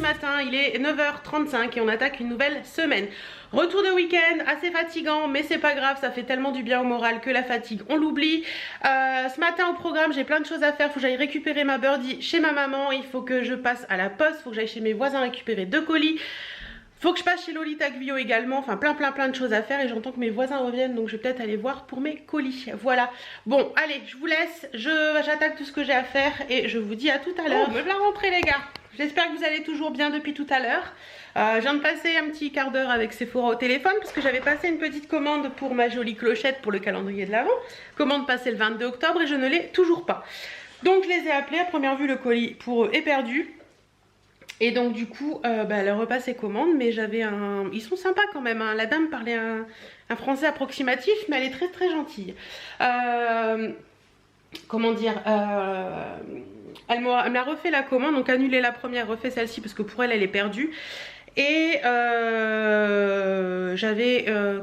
matin, il est 9h35 et on attaque une nouvelle semaine. Retour de week-end, assez fatigant, mais c'est pas grave, ça fait tellement du bien au moral que la fatigue, on l'oublie. Ce matin au programme, j'ai plein de choses à faire, faut que j'aille récupérer ma birdie chez ma maman, il faut que je passe à la poste, faut que j'aille chez mes voisins récupérer 2 colis. Faut que je passe chez Lolita Guyot également, enfin plein de choses à faire et j'entends que mes voisins reviennent donc je vais peut-être aller voir pour mes colis. Voilà, bon allez je vous laisse, j'attaque tout ce que j'ai à faire et je vous dis à tout à l'heure. Me voilà rentrée les gars, j'espère que vous allez toujours bien depuis tout à l'heure. Je viens de passer un petit quart d'heure avec Sephora au téléphone parce que j'avais passé une petite commande pour ma jolie clochette pour le calendrier de l'Avent. Commande passée le 22 octobre et je ne l'ai toujours pas. Donc je les ai appelés, à première vue le colis pour eux est perdu. Et donc du coup, elle repasse ses commandes, mais j'avais un... Ils sont sympas quand même, hein. La dame parlait un français approximatif, mais elle est très gentille. Comment dire elle m'a refait la commande, donc annulé la première, refait celle-ci parce que pour elle, elle est perdue. Et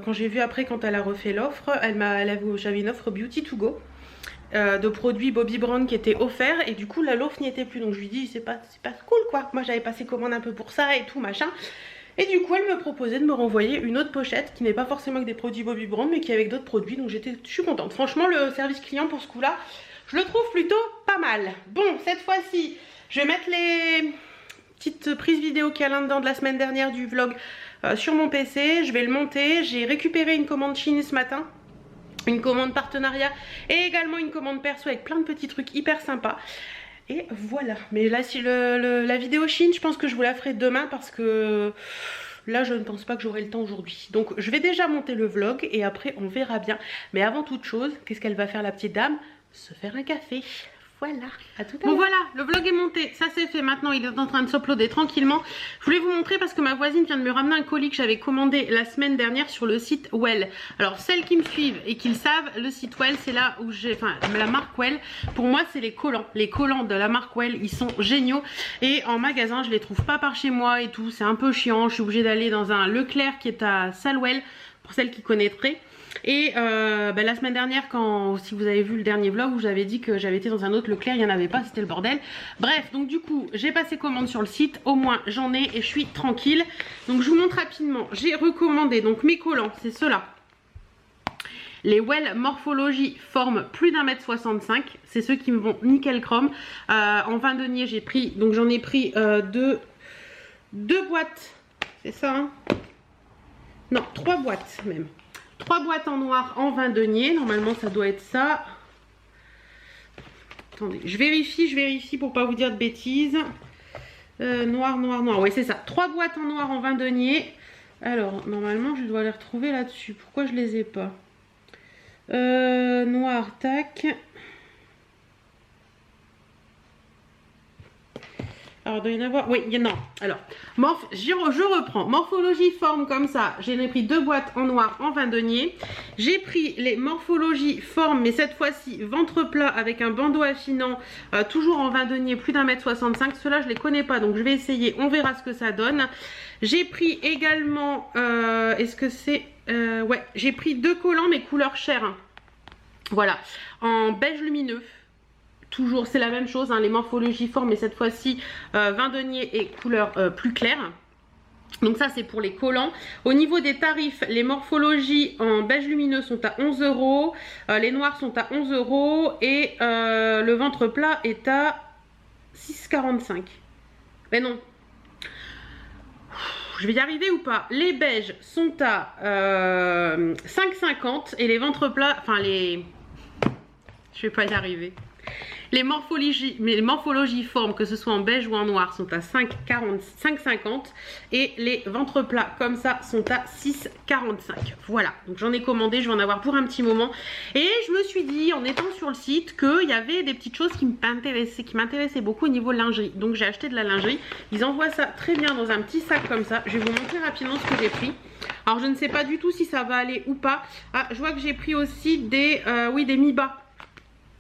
quand j'ai vu après, quand elle a refait l'offre, j'avais une offre Beauty to Go. De produits Bobbi Brown qui étaient offerts et du coup là l'offre n'y était plus, donc je lui dis c'est pas cool quoi, moi j'avais passé commande un peu pour ça et tout machin, et du coup elle me proposait de me renvoyer une autre pochette qui n'est pas forcément avec des produits Bobbi Brown mais qui est avec d'autres produits, donc je suis contente. Franchement le service client pour ce coup là je le trouve plutôt pas mal. Bon cette fois-ci je vais mettre les petites prises vidéo qu'il y a là-dedans de la semaine dernière du vlog sur mon PC, je vais le monter. J'ai récupéré une commande Chine ce matin, une commande partenariat et également une commande perso avec plein de petits trucs hyper sympas. Et voilà, mais là si la vidéo Chine, je pense que je vous la ferai demain parce que là je ne pense pas que j'aurai le temps aujourd'hui. Donc je vais déjà monter le vlog et après on verra bien. Mais avant toute chose, qu'est-ce qu'elle va faire la petite dame? Se faire un café. Voilà, à tout à l'heure. Bon voilà, le vlog est monté, ça c'est fait, maintenant il est en train de s'uploader tranquillement. Je voulais vous montrer parce que ma voisine vient de me ramener un colis que j'avais commandé la semaine dernière sur le site Well. Alors celles qui me suivent et qui le savent, le site Well c'est là où j'ai, enfin la marque Well, pour moi c'est les collants. Les collants de la marque Well, ils sont géniaux et en magasin je les trouve pas par chez moi et tout, c'est un peu chiant, je suis obligée d'aller dans un Leclerc qui est à Salwell, pour celles qui connaîtraient. Et la semaine dernière, si vous avez vu le dernier vlog où j'avais dit que j'avais été dans un autre Leclerc, il n'y en avait pas, c'était le bordel. Bref, donc du coup j'ai passé commande sur le site, au moins j'en ai et je suis tranquille. Donc je vous montre rapidement, j'ai recommandé donc mes collants, c'est ceux-là. Les Well Morphology Forme plus d'1,65 m, c'est ceux qui me vont nickel chrome. En 20 deniers j'ai pris, donc j'en ai pris deux boîtes, c'est ça hein? Non, 3 boîtes même. 3 boîtes en noir en 20 deniers, normalement ça doit être ça. Attendez, je vérifie pour pas vous dire de bêtises. Noir, oui c'est ça. 3 boîtes en noir en 20 deniers. Alors, normalement je dois les retrouver là-dessus. Pourquoi je les ai pas? Noir, tac. Alors, il doit y en avoir... Oui, il y en a. Alors, je reprends. Morphologie forme comme ça. J'en ai pris 2 boîtes en noir en 20 deniers. J'ai pris les morphologie forme, mais cette fois-ci ventre plat avec un bandeau affinant, toujours en 20 deniers, plus d'1,65 m. Ceux-là, je les connais pas, donc je vais essayer. On verra ce que ça donne. J'ai pris également... est-ce que c'est... ouais, j'ai pris 2 collants, mais couleur chair. Hein. Voilà, en beige lumineux. Toujours c'est la même chose hein, les morphologies formes mais cette fois-ci 20 deniers et couleur plus claire. Donc ça c'est pour les collants. Au niveau des tarifs, les morphologies en beige lumineux sont à 11 €, les noirs sont à 11 € et le ventre plat est à 6,45 €. Mais non, je vais y arriver ou pas? Les beiges sont à 5,50 € et les ventres plats, enfin les... Je vais pas y arriver. Les morphologies formes, que ce soit en beige ou en noir, sont à 5,50 et les ventres plats comme ça sont à 6,45. Voilà, donc j'en ai commandé, je vais en avoir pour un petit moment. Et je me suis dit, en étant sur le site, qu'il y avait des petites choses qui m'intéressaient beaucoup au niveau lingerie. Donc j'ai acheté de la lingerie. Ils envoient ça très bien dans un petit sac comme ça. Je vais vous montrer rapidement ce que j'ai pris. Alors je ne sais pas du tout si ça va aller ou pas. Ah, je vois que j'ai pris aussi des mi-bas.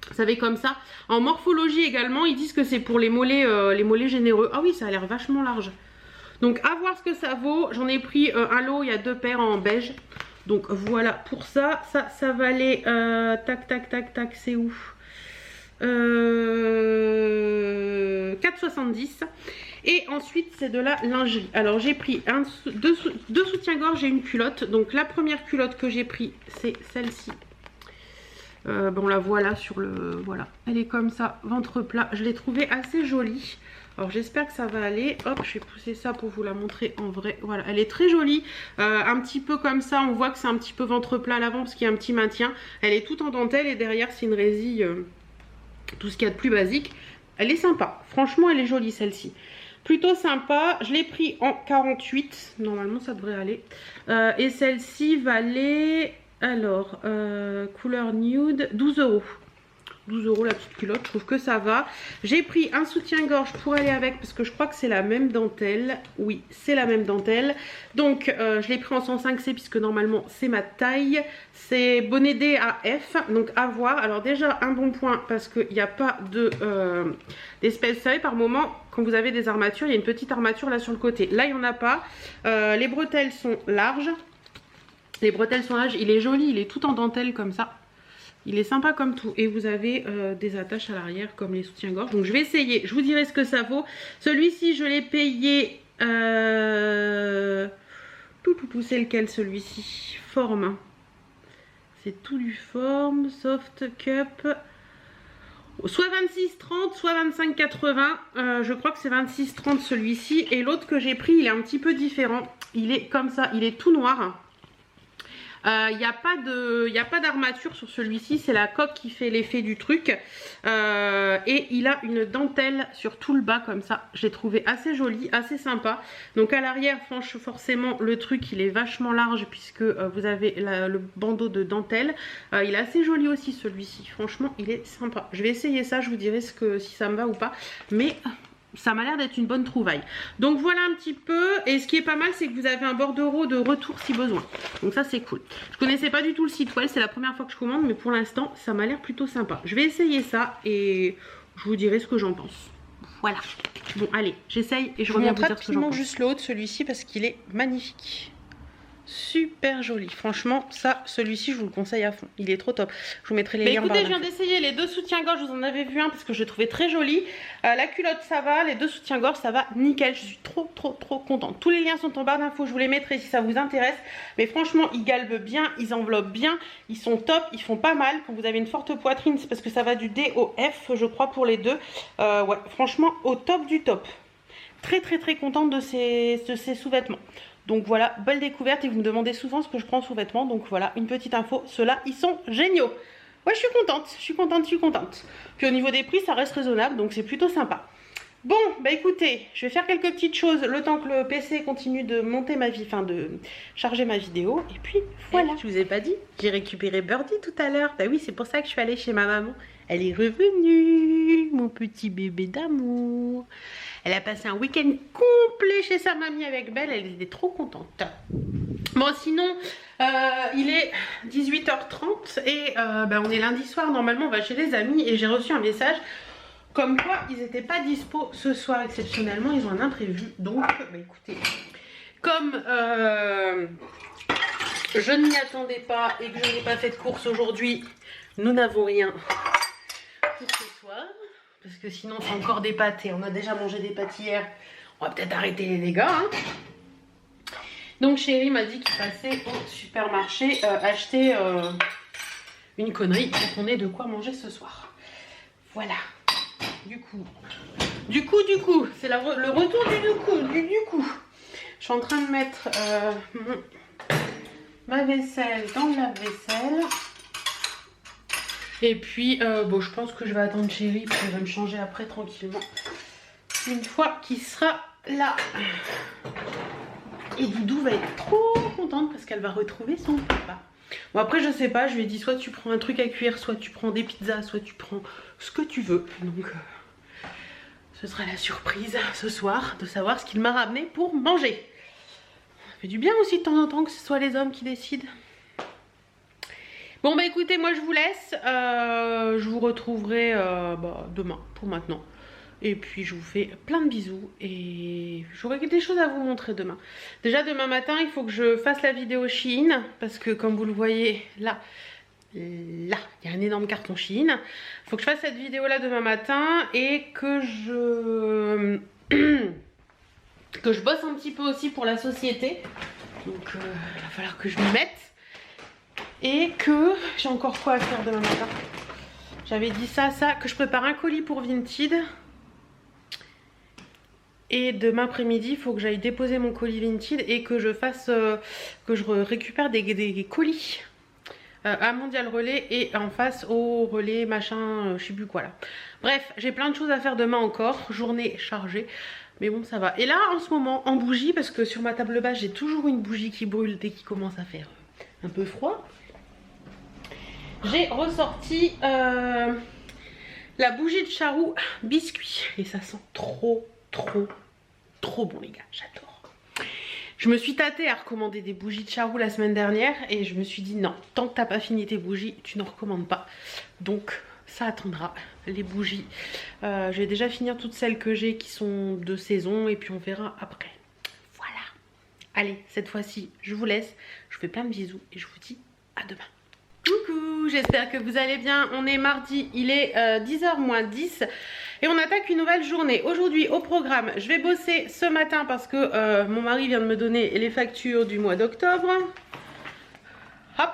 Vous savez comme ça. En morphologie également, ils disent que c'est pour les mollets généreux. Ah oui, ça a l'air vachement large. Donc à voir ce que ça vaut. J'en ai pris un lot, il y a 2 paires en beige. Donc voilà pour ça. Ça valait... tac, c'est où 4,70. Et ensuite c'est de la lingerie. Alors j'ai pris deux soutiens-gorge et une culotte. Donc la première culotte que j'ai pris c'est celle-ci. Bon, la voilà sur le... Voilà, elle est comme ça, ventre plat. Je l'ai trouvée assez jolie. Alors j'espère que ça va aller. Hop, je vais pousser ça pour vous la montrer en vrai. Voilà, elle est très jolie. Un petit peu comme ça, on voit que c'est un petit peu ventre plat à l'avant parce qu'il y a un petit maintien. Elle est toute en dentelle et derrière c'est une résille, tout ce qu'il y a de plus basique. Elle est sympa. Franchement, elle est jolie celle-ci. Plutôt sympa. Je l'ai pris en 48. Normalement, ça devrait aller. Et celle-ci valait... Alors, couleur nude, 12 €. 12 € la petite culotte, je trouve que ça va. J'ai pris un soutien-gorge pour aller avec parce que je crois que c'est la même dentelle. Oui, c'est la même dentelle. Donc, je l'ai pris en 105C puisque normalement c'est ma taille. C'est bonnet D à F, donc à voir. Alors déjà, un bon point parce qu'il n'y a pas d'espèce. Vous savez, par moment, quand vous avez des armatures, il y a une petite armature là sur le côté. Là, il n'y en a pas. Les bretelles sont larges. Les bretelles sont larges, il est joli, il est tout en dentelle comme ça. Il est sympa comme tout. Et vous avez des attaches à l'arrière comme les soutiens-gorge. Donc je vais essayer, je vous dirai ce que ça vaut. Celui-ci, je l'ai payé... c'est lequel celui-ci? Forme. C'est tout du forme, soft cup. Soit 26,30, soit 25,80. Je crois que c'est 26,30 celui-ci. Et l'autre que j'ai pris, il est un petit peu différent. Il est comme ça, il est tout noir. Il n'y a pas d'armature sur celui-ci, c'est la coque qui fait l'effet du truc. Et il a une dentelle sur tout le bas comme ça. Je l'ai trouvé assez joli, assez sympa. Donc à l'arrière, forcément, le truc il est vachement large puisque vous avez le bandeau de dentelle. Il est assez joli aussi celui-ci. Franchement, il est sympa. Je vais essayer ça, je vous dirai si ça me va ou pas. Mais... ça m'a l'air d'être une bonne trouvaille. Donc voilà un petit peu. Et ce qui est pas mal, c'est que vous avez un bordereau de retour si besoin. Donc ça, c'est cool. Je connaissais pas du tout le site web. C'est la première fois que je commande. Mais pour l'instant, ça m'a l'air plutôt sympa. Je vais essayer ça et je vous dirai ce que j'en pense. Voilà. Bon, allez, j'essaye et je reviens vous dire ce que j'en pense. Juste le haut de celui-ci parce qu'il est magnifique. Super joli, franchement ça, celui-ci je vous le conseille à fond, il est trop top. Je vous mettrai les liens. Écoutez, je viens d'essayer les deux soutiens-gorge, je vous en avais vu un parce que je l'ai trouvé très joli. La culotte ça va, les deux soutiens-gorge ça va nickel, je suis trop contente. Tous les liens sont en barre d'infos, je vous les mettrai si ça vous intéresse. Mais franchement ils galbent bien, ils enveloppent bien, ils sont top, ils font pas mal. Quand vous avez une forte poitrine, c'est parce que ça va du D au F je crois pour les deux. Ouais, franchement au top du top. Très contente de ces sous-vêtements. Donc voilà, belle découverte et vous me demandez souvent ce que je prends sous vêtements. Donc voilà, une petite info, ceux-là, ils sont géniaux. Ouais, je suis contente. Puis au niveau des prix, ça reste raisonnable, donc c'est plutôt sympa. Bon, bah écoutez, je vais faire quelques petites choses le temps que le PC continue de monter de charger ma vidéo. Et puis voilà. Je vous ai pas dit, j'ai récupéré Birdie tout à l'heure. Bah oui, c'est pour ça que je suis allée chez ma maman. Elle est revenue, mon petit bébé d'amour. Elle a passé un week-end complet chez sa mamie avec Belle, elle était trop contente. Bon sinon, il est 18h30 et on est lundi soir, normalement on va chez les amis et j'ai reçu un message comme quoi ils n'étaient pas dispo ce soir exceptionnellement, ils ont un imprévu. Donc bah écoutez, comme je ne m'y attendais pas et que je n'ai pas fait de course aujourd'hui, nous n'avons rien pour ce soir. Parce que sinon c'est encore des pâtes et on a déjà mangé des pâtes hier. On va peut-être arrêter les dégâts. Hein. Donc chérie m'a dit qu'il passait au supermarché acheter une connerie pour qu'on ait de quoi manger ce soir. Voilà. Du coup, c'est le retour du coup. Je suis en train de mettre ma vaisselle dans le lave-vaisselle. Et puis, bon, je pense que je vais attendre chérie, puis elle va me changer après tranquillement. Une fois qu'il sera là. Et Doudou va être trop contente parce qu'elle va retrouver son papa. Bon, après, je sais pas, je lui ai dit soit tu prends un truc à cuire, soit tu prends des pizzas, soit tu prends ce que tu veux. Donc, ce sera la surprise ce soir de savoir ce qu'il m'a ramené pour manger. Ça fait du bien aussi de temps en temps que ce soit les hommes qui décident. Bon bah écoutez, moi je vous laisse, je vous retrouverai demain pour maintenant. Et puis je vous fais plein de bisous et j'aurai des choses à vous montrer demain. Déjà demain matin il faut que je fasse la vidéo Shein parce que comme vous le voyez là il y a un énorme carton Shein. Il faut que je fasse cette vidéo là demain matin et que je... que je bosse un petit peu aussi pour la société. Donc il va falloir que je m'y mette. Et que j'ai encore quoi à faire demain matin. J'avais dit ça, que je prépare un colis pour Vinted. Et demain après-midi, il faut que j'aille déposer mon colis Vinted et que je fasse, que je récupère des colis à Mondial Relais et en face au relais machin, je sais plus quoi là. Bref, j'ai plein de choses à faire demain encore, journée chargée. Mais bon, ça va. Et là, en ce moment, en bougie, parce que sur ma table basse, j'ai toujours une bougie qui brûle dès qu'il commence à faire un peu froid. J'ai ressorti la bougie de Charroux biscuit. Et ça sent trop bon les gars, j'adore. Je me suis tâtée à recommander des bougies de Charroux la semaine dernière. Et je me suis dit non, tant que t'as pas fini tes bougies, tu n'en recommandes pas. Donc ça attendra, les bougies. Je vais déjà finir toutes celles que j'ai qui sont de saison. Et puis on verra après. Voilà. Allez, cette fois-ci, je vous laisse. Je vous fais plein de bisous et je vous dis à demain. Coucou, j'espère que vous allez bien. On est mardi, il est 10h moins 10 et on attaque une nouvelle journée. Aujourd'hui au programme, je vais bosser ce matin parce que mon mari vient de me donner les factures du mois d'octobre. Hop,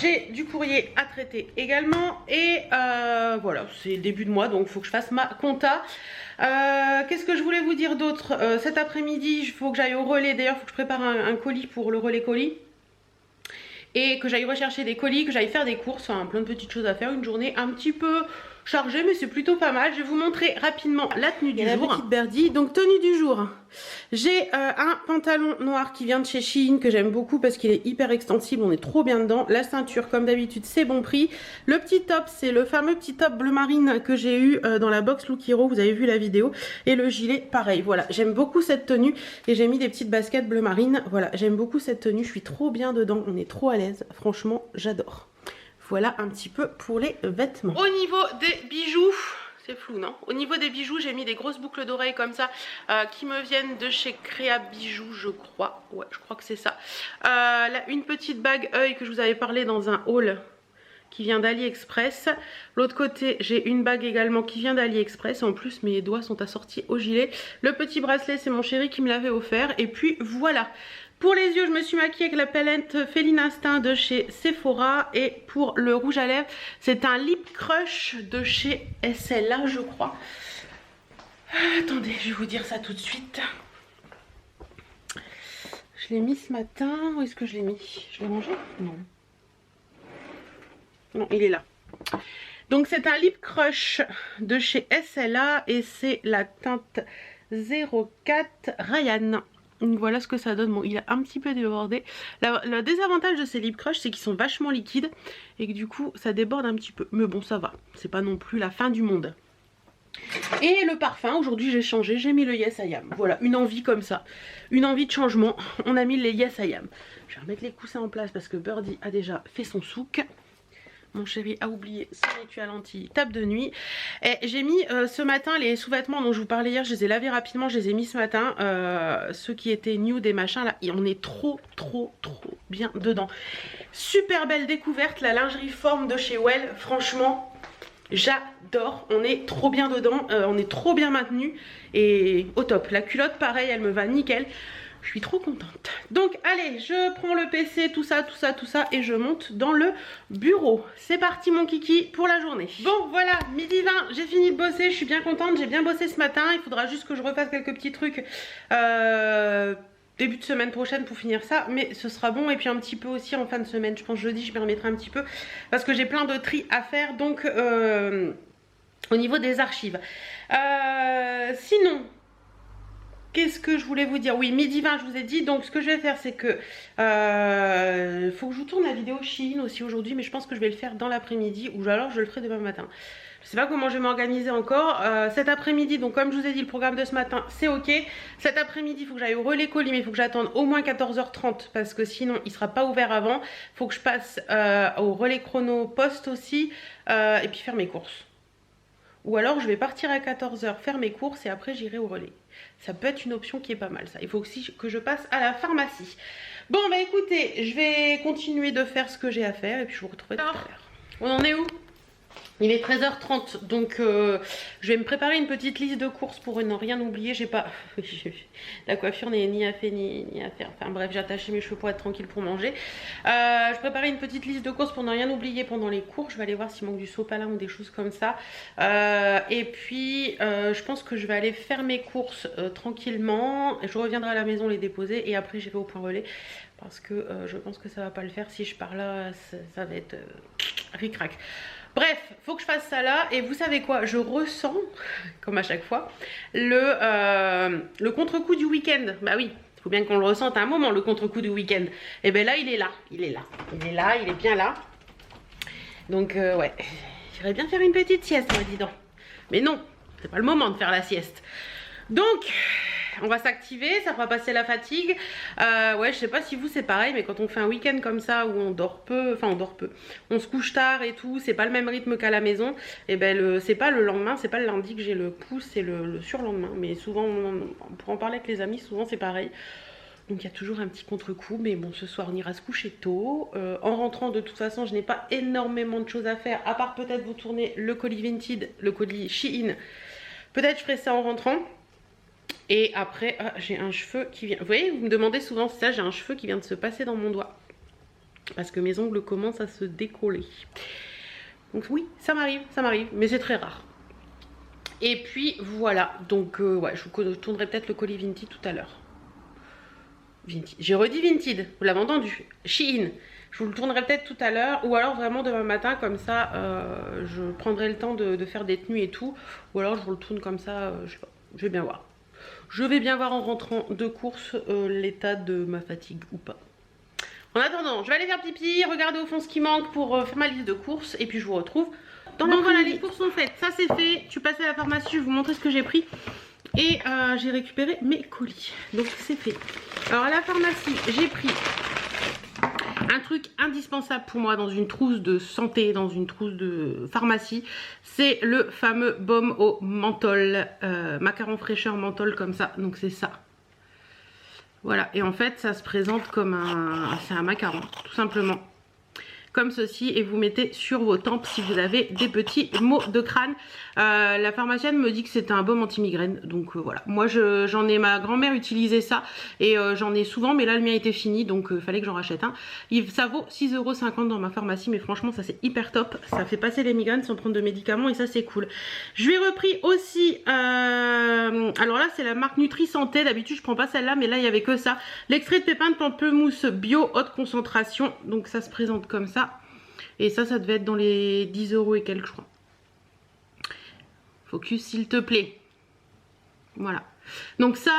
j'ai du courrier à traiter également et voilà, c'est le début de mois donc il faut que je fasse ma compta. Qu'est-ce que je voulais vous dire d'autre? Cet après-midi, il faut que j'aille au relais. D'ailleurs, il faut que je prépare un colis pour le relais colis. Et que j'aille rechercher des colis, que j'aille faire des courses, enfin plein de petites choses à faire, une journée un petit peu chargée mais c'est plutôt pas mal. Je vais vous montrer rapidement la tenue du jour. La petite Birdie, donc tenue du jour. J'ai un pantalon noir qui vient de chez Shein que j'aime beaucoup parce qu'il est hyper extensible, on est trop bien dedans. La ceinture comme d'habitude c'est bon prix. Le petit top c'est le fameux petit top bleu marine que j'ai eu dans la box Look Hero, vous avez vu la vidéo. Et le gilet pareil, voilà, j'aime beaucoup cette tenue et j'ai mis des petites baskets bleu marine. Voilà, j'aime beaucoup cette tenue, je suis trop bien dedans, on est trop à l'aise, franchement j'adore. Voilà un petit peu pour les vêtements. Au niveau des bijoux, c'est flou non? Au niveau des bijoux, j'ai mis des grosses boucles d'oreilles comme ça qui me viennent de chez Créa Bijoux, je crois. Ouais, je crois que c'est ça. Là, une petite bague œil que je vous avais parlé dans un haul qui vient d'AliExpress. L'autre côté, j'ai une bague également qui vient d'AliExpress. En plus, mes doigts sont assortis au gilet. Le petit bracelet, c'est mon chéri qui me l'avait offert. Et puis voilà. Pour les yeux, je me suis maquillée avec la palette Féline Instinct de chez Sephora. Et pour le rouge à lèvres, c'est un Lip Crush de chez SLA, je crois. Attendez, je vais vous dire ça tout de suite. Je l'ai mis ce matin. Où est-ce que je l'ai mis? Je l'ai rangé? Non. Non, il est là. Donc c'est un Lip Crush de chez SLA et c'est la teinte 04 Ryan. Donc voilà ce que ça donne. Bon, il a un petit peu débordé. Le désavantage de ces lip crush, c'est qu'ils sont vachement liquides et que du coup ça déborde un petit peu. Mais bon, ça va. C'est pas non plus la fin du monde. Et le parfum, aujourd'hui j'ai changé, j'ai mis le Yes I Am. Voilà, une envie comme ça. Une envie de changement. On a mis les Yes I Am. Je vais remettre les coussins en place parce que Birdie a déjà fait son souk. Mon chéri a oublié son étui à lentilles, table de nuit. Et j'ai mis ce matin les sous-vêtements dont je vous parlais hier, je les ai lavés rapidement, je les ai mis ce matin. Ceux qui étaient nude des machins là, et on est trop bien dedans. Super belle découverte, la lingerie forme de chez Well, franchement j'adore, on est trop bien dedans, on est trop bien maintenu et au top. La culotte pareil, elle me va nickel. Je suis trop contente. Donc allez, je prends le PC, tout ça et je monte dans le bureau. C'est parti mon kiki pour la journée. Bon voilà, midi 20, j'ai fini de bosser, je suis bien contente, j'ai bien bossé ce matin. Il faudra juste que je refasse quelques petits trucs début de semaine prochaine pour finir ça. Mais ce sera bon et puis un petit peu aussi en fin de semaine. Je pense jeudi je m'y remettrai un petit peu parce que j'ai plein de tri à faire. Donc au niveau des archives. Sinon... Qu'est-ce que je voulais vous dire? Oui, midi 20, je vous ai dit. Donc, ce que je vais faire, c'est que... faut que je vous tourne la vidéo Shein aussi aujourd'hui. Mais je pense que je vais le faire dans l'après-midi. Ou alors, je le ferai demain matin. Je sais pas comment je vais m'organiser encore. Cet après-midi, donc comme je vous ai dit, le programme de ce matin, c'est ok. Cet après-midi, il faut que j'aille au relais colis. Mais il faut que j'attende au moins 14h30. Parce que sinon, il sera pas ouvert avant. Il faut que je passe au relais chrono poste aussi. Et puis faire mes courses. Ou alors je vais partir à 14h faire mes courses et après j'irai au relais. Ça peut être une option qui est pas mal ça. Il faut aussi que je passe à la pharmacie. Bon bah écoutez, je vais continuer de faire ce que j'ai à faire et puis je vous retrouverai tout à l'heure. On en est où? Il est 13h30, donc je vais me préparer une petite liste de courses pour ne rien oublier. J'ai pas... La coiffure n'est ni à faire ni à faire. Enfin bref, j'ai attaché mes cheveux pour être tranquille pour manger. Je préparais une petite liste de courses pour ne rien oublier pendant les cours. Je vais aller voir s'il manque du sopalin ou des choses comme ça. Et puis, je pense que je vais aller faire mes courses tranquillement. Je reviendrai à la maison les déposer et après j'irai au point relais. Parce que je pense que ça va pas le faire. Si je pars là, ça va être ric-rac. Bref, faut que je fasse ça là. Et vous savez quoi? Je ressens, comme à chaque fois, le contre-coup du week-end. Bah oui, il faut bien qu'on le ressente à un moment, le contre-coup du week-end. Et ben là, il est là. Il est là. Il est là, il est bien là. Donc, ouais. J'irais bien faire une petite sieste, moi, dis donc. Mais non, c'est pas le moment de faire la sieste. Donc... on va s'activer, ça fera passer la fatigue. Ouais, je sais pas si vous c'est pareil, mais quand on fait un week-end comme ça où on dort peu, enfin on dort peu, on se couche tard et tout, c'est pas le même rythme qu'à la maison. Et ben c'est pas le lendemain, c'est pas le lundi que j'ai le pouce, c'est le surlendemain. Mais souvent, pour en parler avec les amis, souvent c'est pareil. Donc il y a toujours un petit contre-coup, mais bon, ce soir on ira se coucher tôt. En rentrant, de toute façon, je n'ai pas énormément de choses à faire, à part peut-être vous tourner le colis Vinted, le colis Shein. Peut-être je ferai ça en rentrant. Et après, j'ai un cheveu qui vient... Vous voyez, vous me demandez souvent si ça, j'ai un cheveu qui vient de se passer dans mon doigt. Parce que mes ongles commencent à se décoller. Donc oui, ça m'arrive, mais c'est très rare. Et puis voilà, donc ouais, je vous tournerai peut-être le colis Vinted tout à l'heure. J'ai redit Vinted, vous l'avez entendu. Shein, je vous le tournerai peut-être tout à l'heure. Ou alors vraiment demain matin, comme ça, je prendrai le temps de faire des tenues et tout. Ou alors je vous le tourne comme ça, je sais pas, je vais bien voir. Je vais bien voir en rentrant de course l'état de ma fatigue ou pas. En attendant, je vais aller faire pipi, regarder au fond ce qui manque pour faire ma liste de courses. Et puis je vous retrouve dans la voilà, les courses sont faites. Ça c'est fait. Je suis passée à la pharmacie, je vais vous montrer ce que j'ai pris. Et j'ai récupéré mes colis. Donc c'est fait. Alors à la pharmacie, j'ai pris un truc indispensable pour moi dans une trousse de santé, dans une trousse de pharmacie, c'est le fameux baume au menthol, macaron fraîcheur menthol comme ça, donc c'est ça. Voilà, et en fait ça se présente comme c'est un macaron, tout simplement. Comme ceci, et vous mettez sur vos tempes si vous avez des petits maux de crâne. La pharmacienne me dit que c'est un baume anti-migraine, donc voilà. Moi j'en ai, ma grand-mère utilisait ça et j'en ai souvent, mais là le mien était fini, donc fallait que j'en rachète un. Ça vaut 6,50 € dans ma pharmacie, mais franchement ça c'est hyper top, ça fait passer les migraines sans prendre de médicaments et ça c'est cool. Je lui ai repris aussi, alors là c'est la marque Nutri Santé, d'habitude je prends pas celle-là, mais là il y avait que ça. L'extrait de pépins de pamplemousse bio haute concentration, donc ça se présente comme ça. Et ça devait être dans les 10 € et quelques, je crois. Focus, s'il te plaît. Voilà. Donc ça,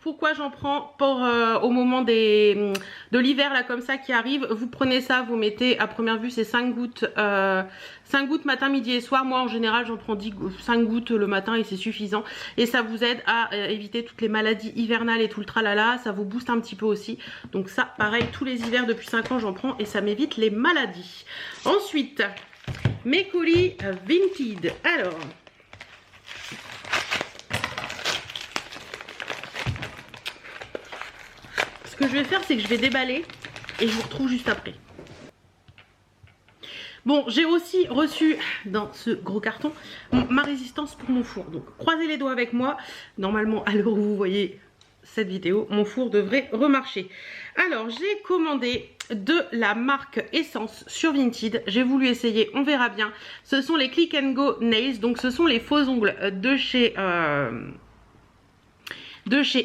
pourquoi j'en prends pour au moment de l'hiver là comme ça qui arrive. Vous prenez ça, vous mettez, à première vue c'est 5 gouttes 5 gouttes matin, midi et soir. Moi en général j'en prends 5 gouttes le matin et c'est suffisant. Et ça vous aide à éviter toutes les maladies hivernales et tout le tralala. Ça vous booste un petit peu aussi. Donc ça pareil, tous les hivers depuis 5 ans j'en prends et ça m'évite les maladies. Ensuite, mes colis Vinted. Alors... ce que je vais faire, c'est que je vais déballer et je vous retrouve juste après. Bon, j'ai aussi reçu dans ce gros carton ma résistance pour mon four. Donc, croisez les doigts avec moi. Normalement, à l'heure où vous voyez cette vidéo, mon four devrait remarcher. Alors, j'ai commandé de la marque Essence sur Vinted. J'ai voulu essayer, on verra bien. Ce sont les Click and Go Nails. Donc, ce sont les faux ongles de chez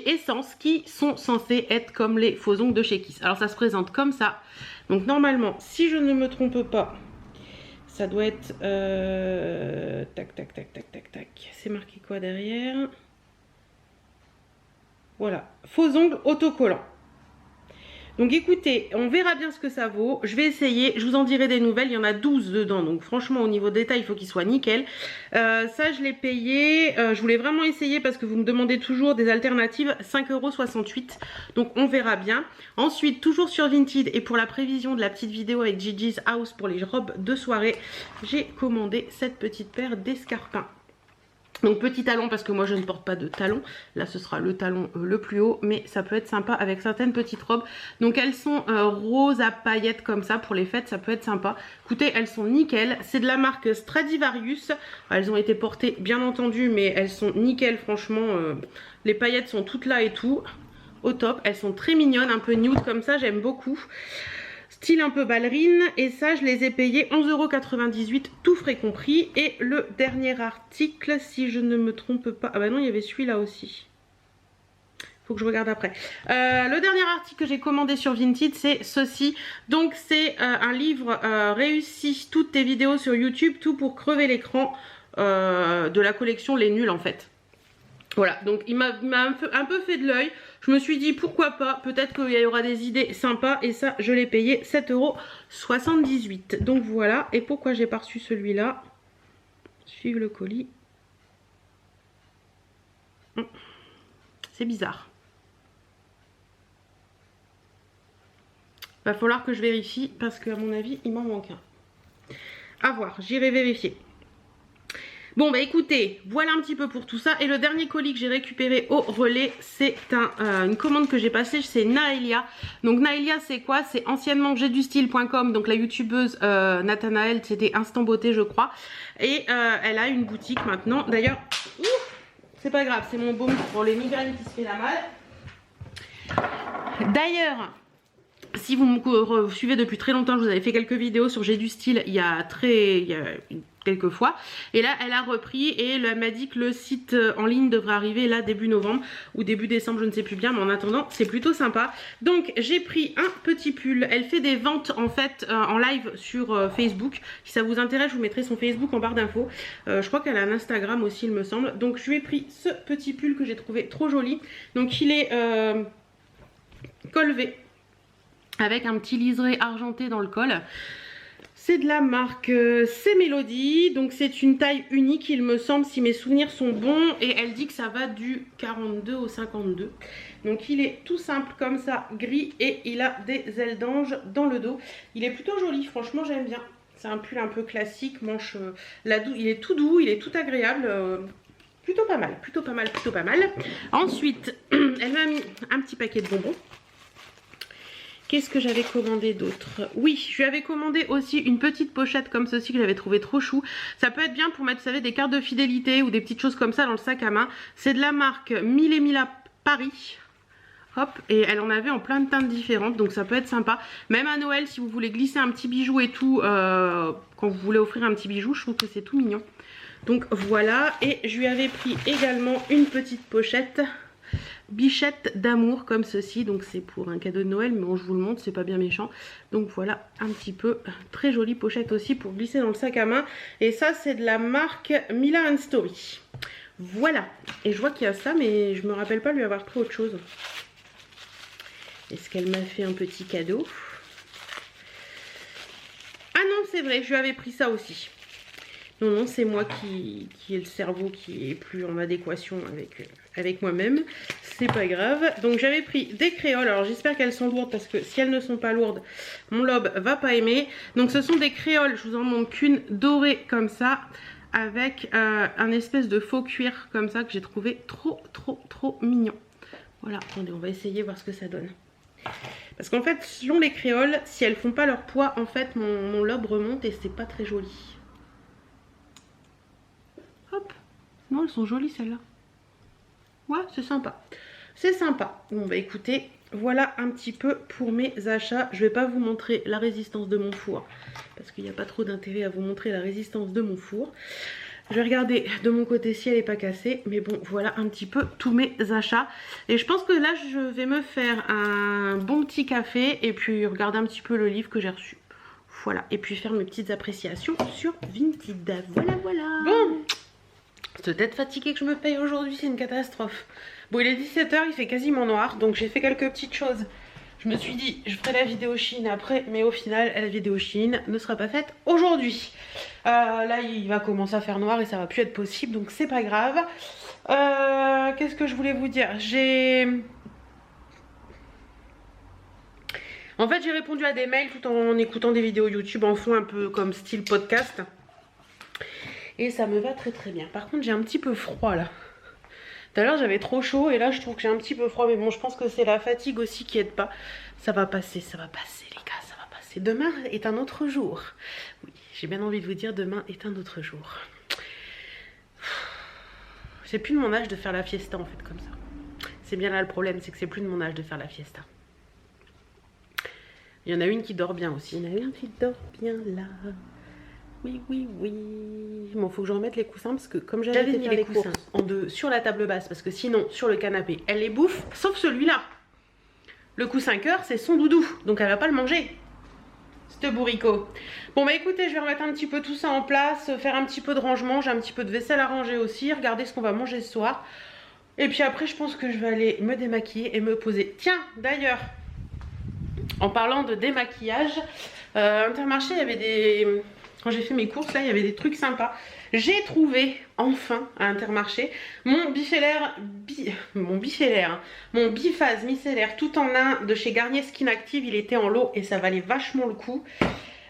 Essence qui sont censés être comme les faux ongles de chez Kiss. Alors ça se présente comme ça. Donc normalement, si je ne me trompe pas, ça doit être tac tac tac tac tac tac. C'est marqué quoi derrière? Voilà, faux ongles autocollants. Donc écoutez, on verra bien ce que ça vaut. Je vais essayer, je vous en dirai des nouvelles. Il y en a 12 dedans, donc franchement au niveau détail il faut qu'il soit nickel. Ça je l'ai payé, je voulais vraiment essayer parce que vous me demandez toujours des alternatives. 5,68 €, donc on verra bien. Ensuite, toujours sur Vinted et pour la prévision de la petite vidéo avec Gigi's House pour les robes de soirée, j'ai commandé cette petite paire d'escarpins. Donc petit talon parce que moi je ne porte pas de talon. Là ce sera le talon le plus haut, mais ça peut être sympa avec certaines petites robes. Donc elles sont roses à paillettes comme ça pour les fêtes, ça peut être sympa. Écoutez, elles sont nickel. C'est de la marque Stradivarius. Elles ont été portées bien entendu, mais elles sont nickel franchement. Les paillettes sont toutes là et tout. Au top. Elles sont très mignonnes, un peu nude comme ça, j'aime beaucoup. Style un peu ballerine, et ça je les ai payés 11,98 €, tout frais compris. Et le dernier article, si je ne me trompe pas, ah bah non il y avait celui-là aussi, faut que je regarde après. Le dernier article que j'ai commandé sur Vinted, c'est ceci. Donc c'est un livre réussi, toutes tes vidéos sur YouTube, tout pour crever l'écran, de la collection Les Nuls en fait. Voilà, donc il m'a un peu fait de l'œil. Je me suis dit pourquoi pas, peut-être qu'il y aura des idées sympas. Et ça, je l'ai payé 7,78 €. Donc voilà, et pourquoi j'ai pas reçu celui-là? Suivre le colis. C'est bizarre. Va falloir que je vérifie parce qu'à mon avis, il m'en manque un. À voir, j'irai vérifier. Bon bah écoutez, voilà un petit peu pour tout ça. Et le dernier colis que j'ai récupéré au relais, c'est une commande que j'ai passée, c'est Naëlia. Donc Naëlia c'est quoi? C'est anciennement j'aidustyle.com, donc la youtubeuse Nathanaël, c'était Instant Beauté je crois. Et elle a une boutique maintenant. D'ailleurs, c'est pas grave, c'est mon baume pour les migraines qui se fait la mal. D'ailleurs, si vous me suivez depuis très longtemps, je vous avais fait quelques vidéos sur J'ai du style il y a quelques fois. Et là, elle a repris et elle m'a dit que le site en ligne devrait arriver là début novembre ou début décembre, je ne sais plus bien. Mais en attendant, c'est plutôt sympa. Donc, j'ai pris un petit pull. Elle fait des ventes en fait en live sur Facebook. Si ça vous intéresse, je vous mettrai son Facebook en barre d'infos. Je crois qu'elle a un Instagram aussi, il me semble. Donc, je lui ai pris ce petit pull que j'ai trouvé trop joli. Donc, il est col V, avec un petit liseré argenté dans le col. C'est de la marque C'est Mélodie, donc c'est une taille unique il me semble si mes souvenirs sont bons, et elle dit que ça va du 42 au 52. Donc il est tout simple comme ça, gris, et il a des ailes d'ange dans le dos. Il est plutôt joli, franchement j'aime bien. C'est un pull un peu classique, manche il est tout doux, il est tout agréable. Plutôt pas mal, plutôt pas mal, plutôt pas mal. Ensuite, elle m'a mis un petit paquet de bonbons. Qu'est-ce que j'avais commandé d'autre? Oui, je lui avais commandé aussi une petite pochette comme ceci que j'avais trouvé trop chou. Ça peut être bien pour mettre, vous savez, des cartes de fidélité ou des petites choses comme ça dans le sac à main. C'est de la marque Mille et Mille Paris. Hop, et elle en avait en plein de teintes différentes, donc ça peut être sympa. Même à Noël, si vous voulez glisser un petit bijou et tout, quand vous voulez offrir un petit bijou, je trouve que c'est tout mignon. Donc voilà, et je lui avais pris également une petite pochette Bichette d'amour comme ceci, donc c'est pour un cadeau de Noël, mais bon, je vous le montre, c'est pas bien méchant. Donc voilà un petit peu, très jolie pochette aussi pour glisser dans le sac à main. Et ça c'est de la marque Mila & Story. Voilà, et je vois qu'il y a ça, mais je me rappelle pas lui avoir pris autre chose. Est-ce qu'elle m'a fait un petit cadeau? Ah non, c'est vrai, je lui avais pris ça aussi. Non, non, c'est moi qui ai le cerveau qui est plus en adéquation avec moi-même. C'est pas grave. Donc j'avais pris des créoles. Alors j'espère qu'elles sont lourdes parce que si elles ne sont pas lourdes, mon lobe va pas aimer. Donc ce sont des créoles, je vous en montre qu'une dorée comme ça, avec un espèce de faux cuir comme ça que j'ai trouvé trop mignon. Voilà, attendez, on va essayer voir ce que ça donne. Parce qu'en fait, selon les créoles, si elles font pas leur poids, en fait mon lobe remonte et c'est pas très joli. Hop, non, elles sont jolies celles-là. Ouais, c'est sympa. C'est sympa. Bon bah écoutez, voilà un petit peu pour mes achats. Je vais pas vous montrer la résistance de mon four, parce qu'il n'y a pas trop d'intérêt à vous montrer la résistance de mon four. Je vais regarder de mon côté si elle n'est pas cassée. Mais bon, voilà un petit peu tous mes achats. Et je pense que là, je vais me faire un bon petit café et puis regarder un petit peu le livre que j'ai reçu. Voilà, et puis faire mes petites appréciations sur Vinted. Voilà, voilà. Bon, cette tête fatiguée que je me paye aujourd'hui, c'est une catastrophe. Bon, il est 17 h, il fait quasiment noir, donc j'ai fait quelques petites choses. Je me suis dit, je ferai la vidéo Chine après, mais au final, la vidéo Chine ne sera pas faite aujourd'hui. Là, il va commencer à faire noir et ça va plus être possible, donc c'est pas grave. Qu'est-ce que je voulais vous dire? En fait, j'ai répondu à des mails tout en écoutant des vidéos YouTube en fond, un peu comme style podcast. et ça me va très très bien. Par contre j'ai un petit peu froid là. Tout à l'heure j'avais trop chaud et là je trouve que j'ai un petit peu froid, mais bon je pense que c'est la fatigue aussi qui aide pas. Ça va passer les gars, ça va passer. Demain est un autre jour. Oui, j'ai bien envie de vous dire demain est un autre jour. C'est plus de mon âge de faire la fiesta en fait comme ça. C'est bien là le problème, c'est que c'est plus de mon âge de faire la fiesta. Il y en a une qui dort bien aussi. Il y en a une qui dort bien là. Oui, oui, oui. Bon, faut que je remette les coussins parce que comme j'avais mis les coussins en deux sur la table basse, parce que sinon sur le canapé elle les bouffe, sauf celui-là. Le coussin cœur c'est son doudou, donc elle va pas le manger. Ce bourricot. Bon bah écoutez, je vais remettre un petit peu tout ça en place, faire un petit peu de rangement, j'ai un petit peu de vaisselle à ranger aussi, regarder ce qu'on va manger ce soir. Et puis après je pense que je vais aller me démaquiller et me poser. Tiens d'ailleurs, en parlant de démaquillage, Intermarché il y avait des... Quand j'ai fait mes courses là il y avait des trucs sympas. J'ai trouvé enfin à Intermarché mon biphase micellaire tout en un de chez Garnier Skin Active. Il était en lot et ça valait vachement le coup.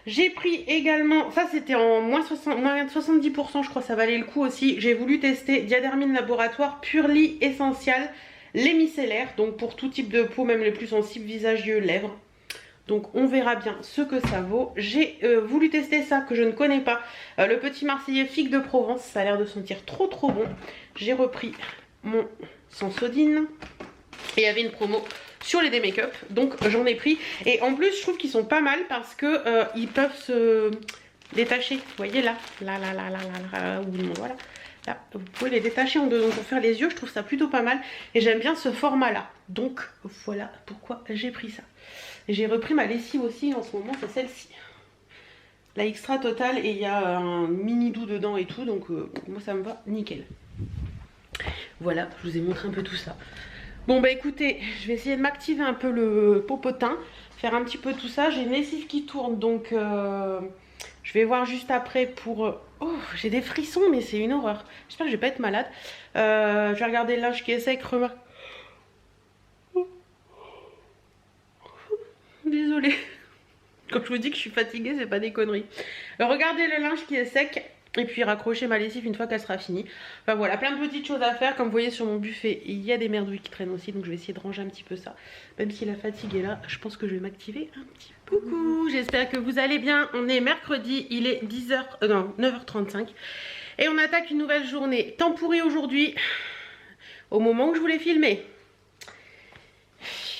J'ai pris également, ça c'était en moins 70% je crois, ça valait le coup aussi. J'ai voulu tester Diadermine Laboratoire Purely Essential, les micellaires, donc pour tout type de peau, même les plus sensibles, visage, yeux, lèvres. Donc on verra bien ce que ça vaut. J'ai voulu tester ça que je ne connais pas, le petit Marseillais Figue de Provence, ça a l'air de sentir trop bon. J'ai repris mon Sensodyne et il y avait une promo sur les make-up, donc j'en ai pris. Et en plus je trouve qu'ils sont pas mal parce que ils peuvent se détacher. Vous voyez là, voilà. Là, vous pouvez les détacher en deux, donc pour faire les yeux je trouve ça plutôt pas mal et j'aime bien ce format là, donc voilà pourquoi j'ai pris ça. Et j'ai repris ma lessive aussi en ce moment, c'est celle-ci, la Extra Total, et il y a un mini doux dedans et tout, donc moi ça me va nickel. Voilà, je vous ai montré un peu tout ça. Bon bah écoutez, je vais essayer de m'activer un peu le popotin, faire un petit peu tout ça. J'ai une lessive qui tourne, donc je vais voir juste après pour... Oh, j'ai des frissons, mais c'est une horreur. J'espère que je vais pas être malade. Je vais regarder le linge qui est sec. Désolée. Quand je vous dis que je suis fatiguée, c'est pas des conneries. Regardez le linge qui est sec. Et puis raccrocher ma lessive une fois qu'elle sera finie. Enfin voilà, plein de petites choses à faire. Comme vous voyez sur mon buffet, il y a des merdouilles qui traînent aussi. Donc je vais essayer de ranger un petit peu ça. Même si la fatigue est là, je pense que je vais m'activer un petit peu. Coucou, j'espère que vous allez bien. On est mercredi, il est 9h35. Et on attaque une nouvelle journée. Temps pourri aujourd'hui. Au moment où je voulais filmer.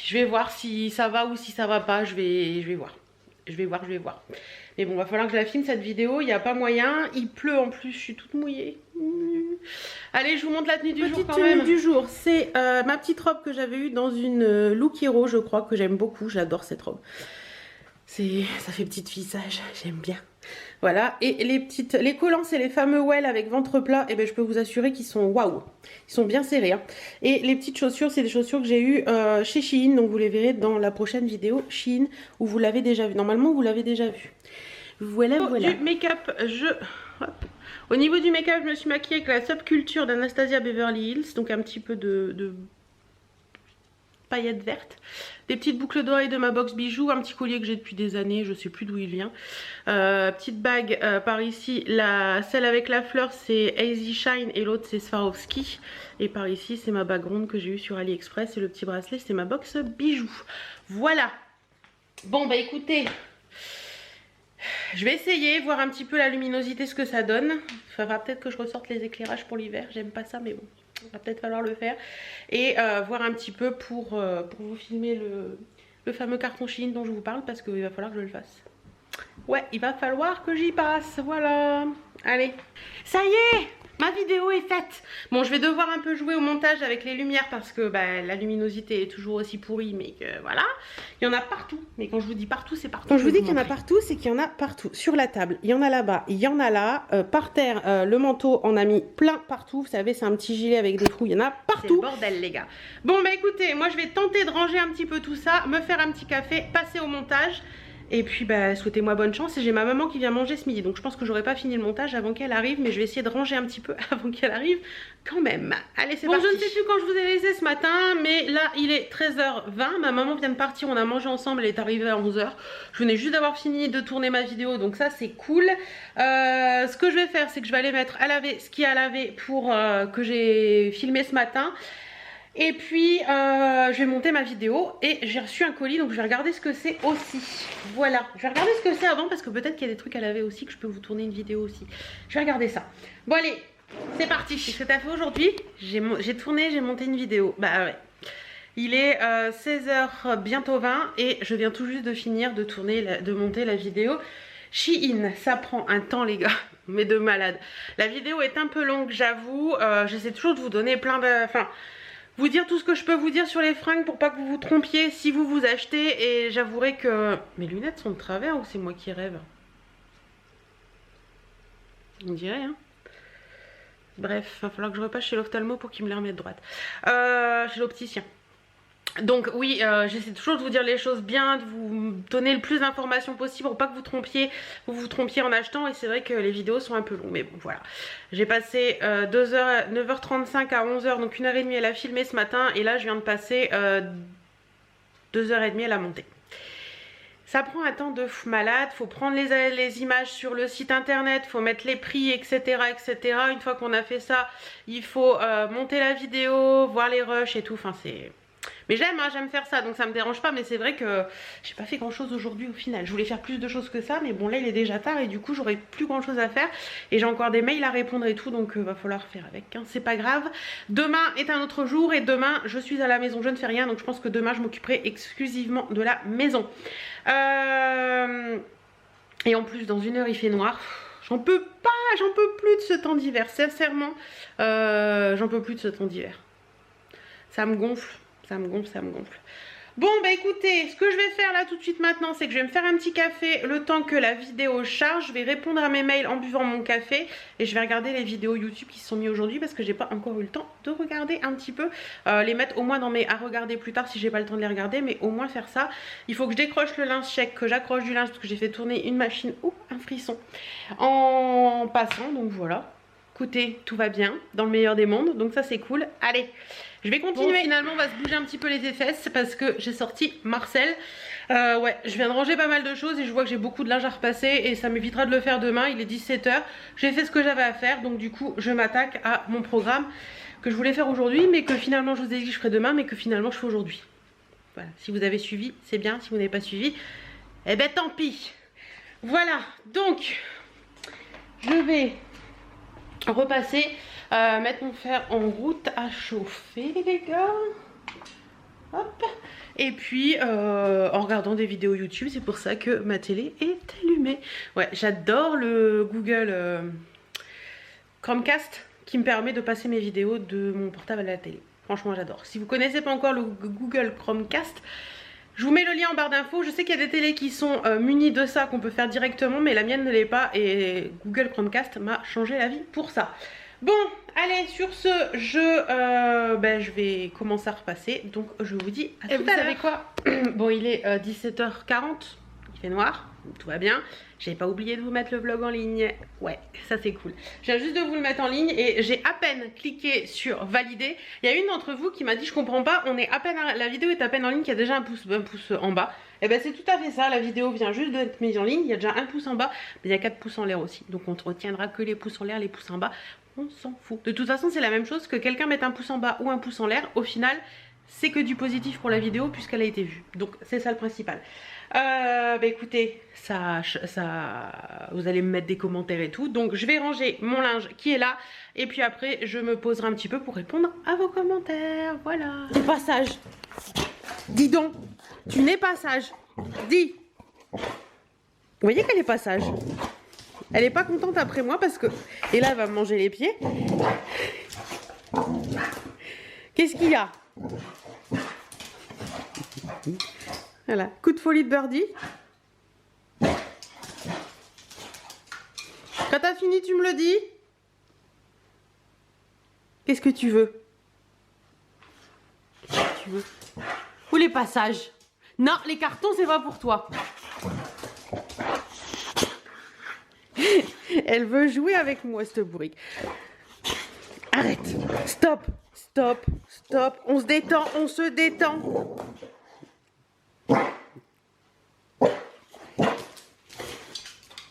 Je vais voir si ça va ou si ça va pas. Je vais voir. Je vais voir. Mais bon, va falloir que je la filme cette vidéo. Il n'y a pas moyen. Il pleut en plus. Je suis toute mouillée. Allez, je vous montre la tenue du jour quand même. La tenue du jour, c'est ma petite robe que j'avais eue dans une Look Hero, je crois, que j'aime beaucoup. J'adore cette robe. Ça fait petite fille sage. J'aime bien. Voilà. Et les collants, c'est les fameux Well avec ventre plat. Et ben, je peux vous assurer qu'ils sont waouh. Ils sont bien serrés. Hein. Et les petites chaussures, c'est des chaussures que j'ai eues chez Shein. Donc vous les verrez dans la prochaine vidéo Shein où vous l'avez déjà vu. Normalement, vous l'avez déjà vu. Voilà. Du make-up, au niveau du make-up, je me suis maquillée avec la Subculture d'Anastasia Beverly Hills. Donc un petit peu de paillettes vertes. Des petites boucles d'oreilles de ma box bijoux. Un petit collier que j'ai depuis des années, je sais plus d'où il vient. Petite bague par ici. Celle avec la fleur, c'est Easy Shine et l'autre, c'est Swarovski. Et par ici, c'est ma bague ronde que j'ai eue sur AliExpress. Et le petit bracelet, c'est ma box bijoux. Voilà. Bon, bah écoutez... Je vais essayer, voir un petit peu la luminosité, ce que ça donne. Il faudra peut-être que je ressorte les éclairages pour l'hiver. J'aime pas ça, mais bon, il va peut-être falloir le faire. Et voir un petit peu pour vous filmer le fameux carton Shein dont je vous parle, parce qu'il va falloir que je le fasse. Ouais, il va falloir que j'y passe, voilà. Allez, ça y est, ma vidéo est faite. Bon, je vais devoir un peu jouer au montage avec les lumières parce que bah, la luminosité est toujours aussi pourrie, mais que voilà. Il y en a partout, mais quand je vous dis partout, c'est partout. Quand je vous dis qu'il y en a partout, c'est qu'il y en a partout. Sur la table, il y en a là-bas, il y en a là. Par terre, le manteau en a mis plein partout. Vous savez, c'est un petit gilet avec des trous, il y en a partout. C'est le bordel, les gars. Bon, bah écoutez, moi je vais tenter de ranger un petit peu tout ça, me faire un petit café, passer au montage. Et puis bah souhaitez-moi bonne chance. Et j'ai ma maman qui vient manger ce midi. Donc je pense que j'aurai pas fini le montage avant qu'elle arrive. Mais je vais essayer de ranger un petit peu avant qu'elle arrive quand même. Allez c'est parti. Bon je ne sais plus quand je vous ai laissé ce matin. Mais là il est 13h20. Ma maman vient de partir. On a mangé ensemble. Elle est arrivée à 11h. Je venais juste d'avoir fini de tourner ma vidéo. Donc ça c'est cool. Ce que je vais faire c'est que je vais aller mettre à laver ce qu'il y a à laver pour que j'ai filmé ce matin. Et puis je vais monter ma vidéo et j'ai reçu un colis donc je vais regarder ce que c'est aussi. Voilà, je vais regarder ce que c'est avant parce que peut-être qu'il y a des trucs à laver aussi que je peux vous tourner une vidéo aussi. Je vais regarder ça. Bon allez, c'est parti. Qu'est-ce que t'as fait aujourd'hui? J'ai tourné, j'ai monté une vidéo. Bah ouais. Il est 16h bientôt 20 et je viens tout juste de finir de tourner, de monter la vidéo. Shein, ça prend un temps les gars, mais de malade. La vidéo est un peu longue j'avoue, j'essaie toujours de vous donner plein de... Enfin, vous dire tout ce que je peux vous dire sur les fringues pour pas que vous vous trompiez si vous vous achetez. Et j'avouerai que mes lunettes sont de travers ou c'est moi qui rêve? On dirait hein. Bref, il va falloir que je repasse chez l'ophtalmo pour qu'il me les remette droite. Chez l'opticien. Donc oui, j'essaie toujours de vous dire les choses bien, de vous donner le plus d'informations possible pour pas que vous vous trompiez en achetant. Et c'est vrai que les vidéos sont un peu longues, mais bon voilà. J'ai passé 9h35 à 11h, donc 1h30 à la filmer ce matin. Et là je viens de passer 2h30 à la monter. Ça prend un temps de fou malade, faut prendre les images sur le site internet, faut mettre les prix, etc. etc. Une fois qu'on a fait ça, il faut monter la vidéo, voir les rushs et tout, enfin c'est... Mais j'aime, hein, j'aime faire ça, donc ça me dérange pas, mais c'est vrai que j'ai pas fait grand chose aujourd'hui au final. Je voulais faire plus de choses que ça, mais bon là il est déjà tard et du coup j'aurai plus grand chose à faire. Et j'ai encore des mails à répondre et tout, donc va falloir faire avec, hein, c'est pas grave. Demain est un autre jour et demain je suis à la maison, je ne fais rien, donc je pense que demain je m'occuperai exclusivement de la maison. Et en plus dans 1 heure il fait noir. J'en peux pas, j'en peux plus de ce temps d'hiver, sincèrement, j'en peux plus de ce temps d'hiver. Ça me gonfle. Ça me gonfle, ça me gonfle. Bon bah écoutez, ce que je vais faire là tout de suite maintenant, c'est que je vais me faire un petit café le temps que la vidéo charge. Je vais répondre à mes mails en buvant mon café et je vais regarder les vidéos YouTube qui se sont mis aujourd'hui parce que j'ai pas encore eu le temps de regarder un petit peu. Les mettre au moins dans mes à regarder plus tard si j'ai pas le temps de les regarder, mais au moins faire ça. Il faut que je décroche le linge sec, que j'accroche du linge parce que j'ai fait tourner une machine, ou un frisson, en passant, donc voilà. Écoutez, tout va bien, dans le meilleur des mondes, donc ça c'est cool. Allez, je vais continuer. Bon, finalement on va se bouger un petit peu les fesses parce que j'ai sorti Marcel. Ouais, je viens de ranger pas mal de choses et je vois que j'ai beaucoup de linge à repasser et ça m'évitera de le faire demain. Il est 17h, j'ai fait ce que j'avais à faire, donc du coup je m'attaque à mon programme que je voulais faire aujourd'hui, mais que finalement je vous ai dit que je ferai demain, mais que finalement je fais aujourd'hui. Voilà, si vous avez suivi, c'est bien, si vous n'avez pas suivi, eh ben tant pis. Voilà, donc je vais repasser, mettre mon fer en route à chauffer les gars. Hop. Et puis en regardant des vidéos YouTube, c'est pour ça que ma télé est allumée. Ouais, j'adore le Google Chromecast qui me permet de passer mes vidéos de mon portable à la télé. Franchement j'adore. Si vous connaissez pas encore le Google Chromecast, je vous mets le lien en barre d'infos. Je sais qu'il y a des télés qui sont munies de ça, qu'on peut faire directement, mais la mienne ne l'est pas et Google Chromecast m'a changé la vie pour ça. Bon, allez, sur ce, je vais commencer à repasser, donc je vous dis à tout à l'heure. Vous savez quoi? Bon, il est 17h40, il fait noir, tout va bien. J'ai pas oublié de vous mettre le vlog en ligne. Ouais, ça c'est cool. Je viens juste de vous le mettre en ligne et j'ai à peine cliqué sur valider. Il y a une d'entre vous qui m'a dit je comprends pas, on est à peine la vidéo est à peine en ligne, qu'il y a déjà un pouce en bas. Et ben c'est tout à fait ça, la vidéo vient juste d'être mise en ligne, il y a déjà un pouce en bas, mais il y a 4 pouces en l'air aussi. Donc on ne retiendra que les pouces en l'air, les pouces en bas, on s'en fout. De toute façon c'est la même chose que quelqu'un mette un pouce en bas ou un pouce en l'air, au final c'est que du positif pour la vidéo puisqu'elle a été vue. Donc c'est ça le principal. Bah écoutez, vous allez me mettre des commentaires et tout. Donc je vais ranger mon linge qui est là. Et puis après je me poserai un petit peu pour répondre à vos commentaires. Voilà. T'es pas sage. Dis donc, tu n'es pas sage. Dis. Vous voyez qu'elle est pas sage. Elle est pas contente après moi parce que... Et là elle va me manger les pieds. Qu'est-ce qu'il y a? Voilà, coup de folie de Birdie. Quand t'as fini, tu me le dis. Qu'est-ce que tu veux? Qu'est-ce que tu veux? Ou les passages? Non, les cartons, c'est pas pour toi. Elle veut jouer avec moi, cette bourrique. Arrête. Stop. Stop. Stop. On se détend. On se détend.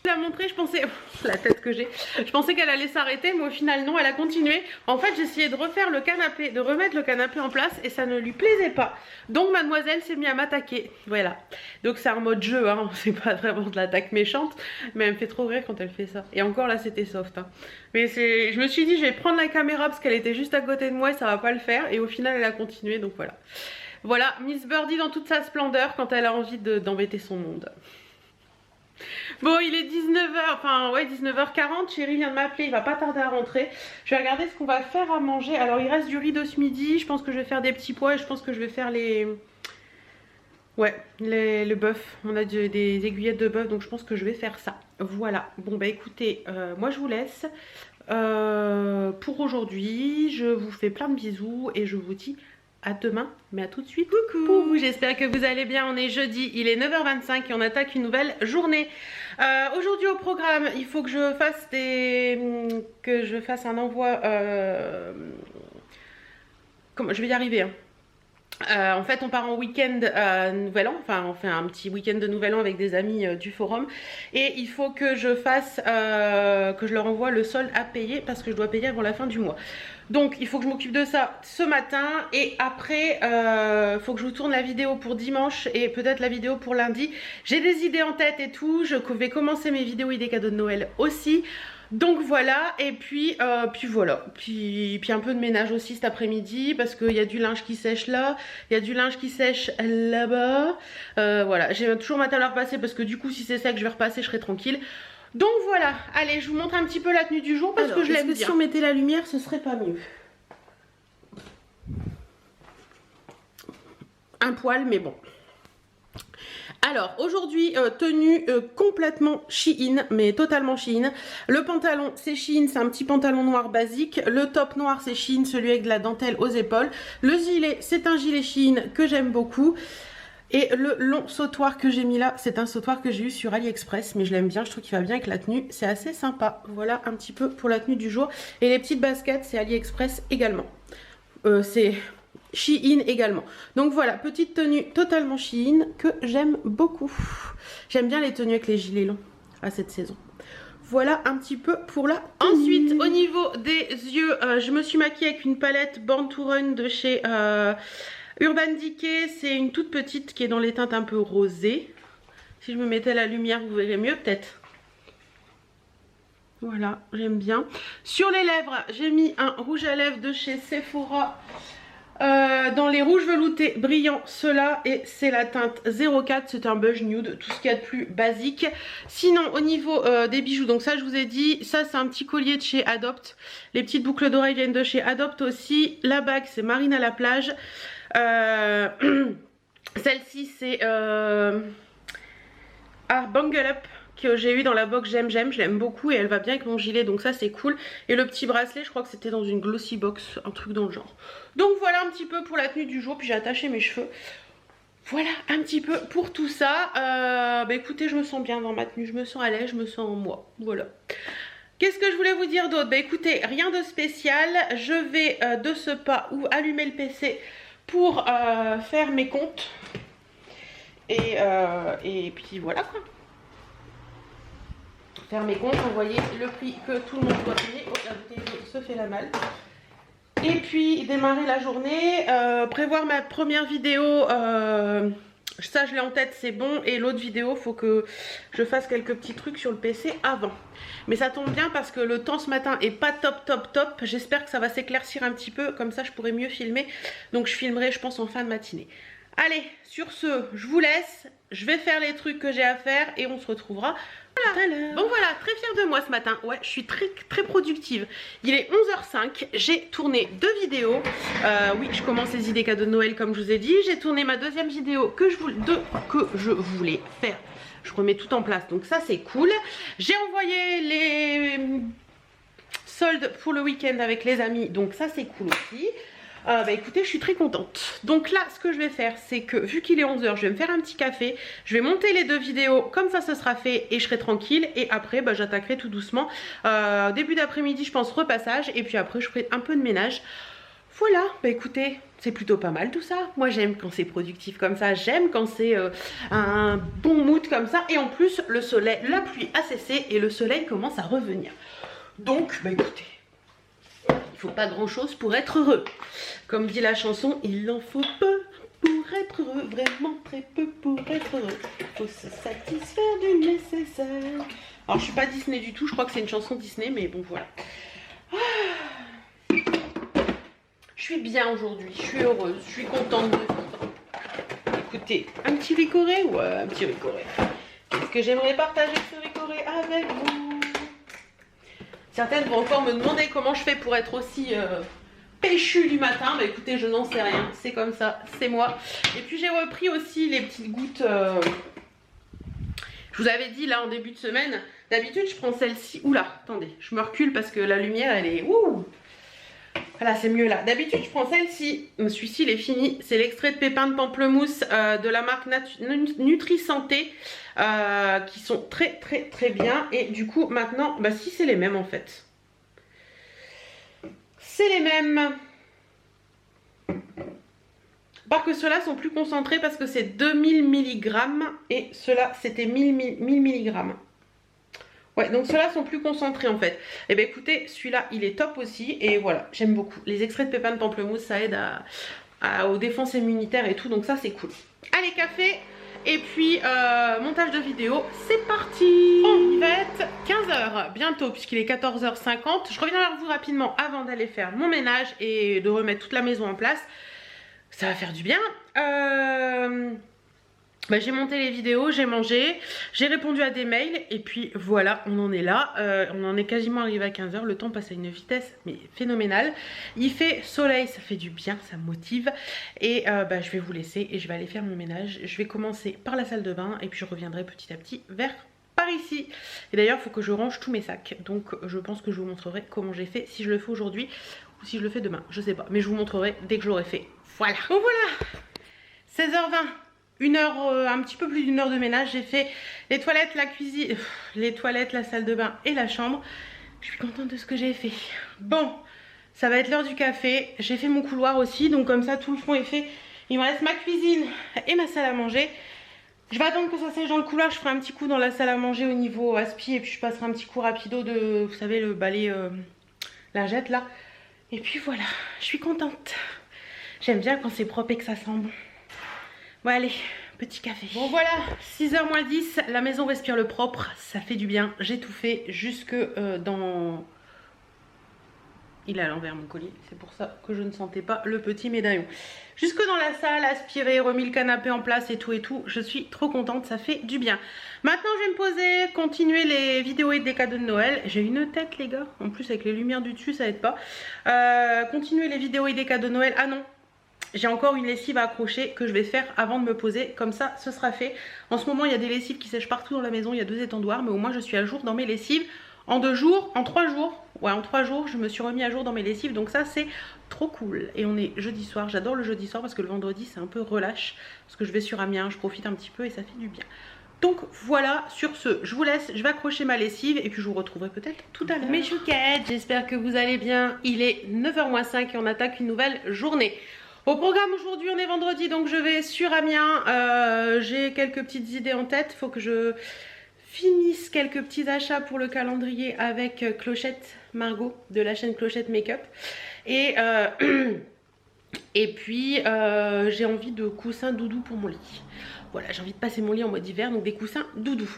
La montrer, je pensais, la tête que j'ai, je pensais qu'elle allait s'arrêter, mais au final non, elle a continué. En fait, j'essayais de refaire le canapé, de remettre le canapé en place et ça ne lui plaisait pas. Donc mademoiselle s'est mise à m'attaquer, voilà. Donc c'est un mode jeu, hein. C'est pas vraiment de l'attaque méchante, mais elle me fait trop rire quand elle fait ça. Et encore là c'était soft, hein. Mais je me suis dit je vais prendre la caméra parce qu'elle était juste à côté de moi et ça va pas le faire. Et au final elle a continué, donc voilà. Voilà, Miss Birdie dans toute sa splendeur quand elle a envie d'embêter son monde. Bon, il est 19h, enfin ouais 19h40, Chéri vient de m'appeler, il va pas tarder à rentrer. Je vais regarder ce qu'on va faire à manger. Alors il reste du riz de ce midi, je pense que je vais faire des petits pois et je pense que je vais faire les... Ouais, le bœuf, on a des aiguillettes de bœuf donc je pense que je vais faire ça. Voilà, bon bah écoutez, moi je vous laisse pour aujourd'hui. Je vous fais plein de bisous et je vous dis à demain, mais à tout de suite. Coucou, j'espère que vous allez bien. On est jeudi, il est 9h25 et on attaque une nouvelle journée. Aujourd'hui au programme, il faut que je fasse un envoi. Comment je vais y arriver, hein. En fait on part en week-end nouvel an, enfin on fait un petit week-end de nouvel an avec des amis du forum et il faut que je fasse que je leur envoie le solde à payer parce que je dois payer avant la fin du mois. Donc il faut que je m'occupe de ça ce matin et après faut que je vous tourne la vidéo pour dimanche et peut-être la vidéo pour lundi. J'ai des idées en tête et tout, je vais commencer mes vidéos idées cadeaux de Noël aussi. Donc voilà, et puis voilà, puis un peu de ménage aussi cet après-midi parce qu'il y a du linge qui sèche là, il y a du linge qui sèche là-bas. Voilà, j'ai toujours ma table à repasser parce que du coup si c'est sec je vais repasser, je serai tranquille. Donc voilà, allez je vous montre un petit peu la tenue du jour parce que je l'aime bien. Si on mettait la lumière ce serait pas mieux. Un poil mais bon. Alors aujourd'hui tenue complètement Shein, mais totalement Shein. Le pantalon c'est Shein, c'est un petit pantalon noir basique. Le top noir c'est Shein, celui avec de la dentelle aux épaules. Le gilet c'est un gilet Shein que j'aime beaucoup. Et le long sautoir que j'ai mis là, c'est un sautoir que j'ai eu sur AliExpress, mais je l'aime bien, je trouve qu'il va bien avec la tenue, c'est assez sympa. Voilà un petit peu pour la tenue du jour. Et les petites baskets c'est AliExpress également. C'est Shein également. Donc voilà, petite tenue totalement Shein que j'aime beaucoup. J'aime bien les tenues avec les gilets longs à cette saison. Voilà un petit peu pour la tenue. Ensuite, au niveau des yeux, je me suis maquillée avec une palette Born to Run de chez Urban Decay. C'est une toute petite qui est dans les teintes un peu rosées. Si je me mettais la lumière, vous verrez mieux peut-être. Voilà, j'aime bien. Sur les lèvres, j'ai mis un rouge à lèvres de chez Sephora. Dans les rouges veloutés brillants, ceux-là, et c'est la teinte 04, c'est un beige nude, tout ce qu'il y a de plus basique. Sinon au niveau des bijoux, donc ça je vous ai dit, ça c'est un petit collier de chez Adopt, les petites boucles d'oreilles viennent de chez Adopt aussi. La bague c'est Marine à la plage, celle-ci c'est Bangle Up que j'ai eu dans la box je l'aime beaucoup et elle va bien avec mon gilet, donc ça c'est cool. Et le petit bracelet je crois que c'était dans une glossy box, un truc dans le genre. Donc voilà un petit peu pour la tenue du jour, puis j'ai attaché mes cheveux. Voilà un petit peu pour tout ça. Bah écoutez, je me sens bien dans ma tenue, je me sens à l'aise, je me sens en moi, voilà. Qu'est-ce que je voulais vous dire d'autre? Bah écoutez, rien de spécial, je vais de ce pas ou allumer le PC pour faire mes comptes. Et puis voilà quoi. Faire mes comptes, envoyer le prix que tout le monde doit payer. Oh, la bouteille se fait la malle. Et puis démarrer la journée, prévoir ma première vidéo, ça je l'ai en tête, c'est bon. Et l'autre vidéo, faut que je fasse quelques petits trucs sur le PC avant. Mais ça tombe bien parce que le temps ce matin est pas top. J'espère que ça va s'éclaircir un petit peu, comme ça je pourrai mieux filmer. Donc je filmerai je pense en fin de matinée. Allez, sur ce, je vous laisse, je vais faire les trucs que j'ai à faire et on se retrouvera tout à l'heure. Bon voilà, très fière de moi ce matin, ouais, je suis très productive. Il est 11h05, j'ai tourné 2 vidéos, oui, je commence les idées cadeaux de Noël comme je vous ai dit. J'ai tourné ma deuxième vidéo que je voulais faire, je remets tout en place, donc ça c'est cool. J'ai envoyé les soldes pour le week-end avec les amis, donc ça c'est cool aussi. Bah écoutez, je suis très contente. Donc là, ce que je vais faire, c'est que vu qu'il est 11 h, je vais me faire un petit café. Je vais monter les 2 vidéos, comme ça ce sera fait et je serai tranquille. Et après, bah, j'attaquerai tout doucement. Début d'après-midi, je pense, repassage. Et puis après, je ferai un peu de ménage. Voilà, bah écoutez, c'est plutôt pas mal tout ça. Moi j'aime quand c'est productif comme ça, j'aime quand c'est un bon mood comme ça. Et en plus, le soleil, la pluie a cessé et le soleil commence à revenir. Donc, bah écoutez, il faut pas grand chose pour être heureux. Comme dit la chanson, il en faut peu pour être heureux, vraiment très peu pour être heureux. Faut se satisfaire du nécessaire. Alors je suis pas Disney du tout, je crois que c'est une chanson Disney, mais bon voilà. Je suis bien aujourd'hui, je suis heureuse, je suis contente de vivre. Écoutez, un petit ricoré, ouais, un petit ricoré. Qu'est-ce que j'aimerais partager ce ricoré avec vous? Certaines vont encore me demander comment je fais pour être aussi péchue du matin. Bah écoutez, je n'en sais rien, c'est comme ça, c'est moi. Et puis j'ai repris aussi les petites gouttes. Je vous avais dit là en début de semaine, d'habitude je prends celle-ci. Oula, attendez, je me recule parce que la lumière elle est... Ouh. Voilà, c'est mieux là. D'habitude, je prends celle-ci. Celui-ci, il est fini. C'est l'extrait de pépins de pamplemousse de la marque Nutri-Santé qui sont très bien. Et du coup, maintenant, bah si, c'est les mêmes en fait. C'est les mêmes. Par que ceux-là sont plus concentrés parce que c'est 2000 mg et ceux-là, c'était 1000 mg. Ouais, donc ceux-là sont plus concentrés en fait. Et bien écoutez, celui-là, il est top aussi. Et voilà, j'aime beaucoup. Les extraits de pépins de pamplemousse, ça aide aux défenses immunitaires et tout. Donc ça, c'est cool. Allez, café. Et puis, montage de vidéo, c'est parti. Bon, il va être 15 h bientôt, puisqu'il est 14 h 50. Je reviens vers vous rapidement avant d'aller faire mon ménage et de remettre toute la maison en place. Ça va faire du bien. Bah, j'ai monté les vidéos, j'ai mangé, j'ai répondu à des mails et puis voilà, on en est là. On en est quasiment arrivé à 15 h, le temps passe à une vitesse mais phénoménale. Il fait soleil, ça fait du bien, ça me motive. Et bah, je vais vous laisser et je vais aller faire mon ménage. Je vais commencer par la salle de bain et puis je reviendrai petit à petit vers par ici. Et d'ailleurs, il faut que je range tous mes sacs. Donc je pense que je vous montrerai comment j'ai fait, si je le fais aujourd'hui ou si je le fais demain, je sais pas. Mais je vous montrerai dès que je l'aurai fait. Voilà. Bon voilà, 16 h 20. Une heure, un petit peu plus d'une heure de ménage. J'ai fait les toilettes, la cuisine, les toilettes, la salle de bain et la chambre. Je suis contente de ce que j'ai fait. Bon, ça va être l'heure du café. J'ai fait mon couloir aussi, donc comme ça tout le fond est fait. Il me reste ma cuisine et ma salle à manger. Je vais attendre que ça sèche dans le couloir. Je ferai un petit coup dans la salle à manger au niveau aspi et puis je passerai un petit coup rapido de, vous savez, le balai lingette là. Et puis voilà, je suis contente. J'aime bien quand c'est propre et que ça sent bon. Bon allez, petit café. Bon voilà, 6 h moins 10, la maison respire le propre, ça fait du bien. J'ai tout fait jusque dans... Il est à l'envers mon collier, c'est pour ça que je ne sentais pas le petit médaillon. Jusque dans la salle, aspiré, remis le canapé en place et tout, je suis trop contente, ça fait du bien. Maintenant je vais me poser, continuer les vidéos et des cadeaux de Noël. J'ai une tête les gars, en plus avec les lumières du dessus ça aide pas. Continuer les vidéos et des cadeaux de Noël, ah non. J'ai encore une lessive à accrocher que je vais faire avant de me poser, comme ça ce sera fait. En ce moment il y a des lessives qui sèchent partout dans la maison, il y a 2 étendoirs, mais au moins je suis à jour dans mes lessives. En 2 jours, en 3 jours, ouais en 3 jours je me suis remis à jour dans mes lessives, donc ça c'est trop cool. Et on est jeudi soir, j'adore le jeudi soir parce que le vendredi c'est un peu relâche, parce que je vais sur Amiens, je profite un petit peu et ça fait du bien. Donc voilà, sur ce, je vous laisse, je vais accrocher ma lessive et puis je vous retrouverai peut-être tout à l'heure. Mes chouquettes, j'espère que vous allez bien. Il est 9 h moins 5 et on attaque une nouvelle journée. Au programme aujourd'hui, on est vendredi, donc je vais sur Amiens. J'ai quelques petites idées en tête. Il faut que je finisse quelques petits achats pour le calendrier avec Clochette Margot de la chaîne Clochette Make-up. Et puis, j'ai envie de coussins doudou pour mon lit. Voilà, j'ai envie de passer mon lit en mode hiver, donc des coussins doudou.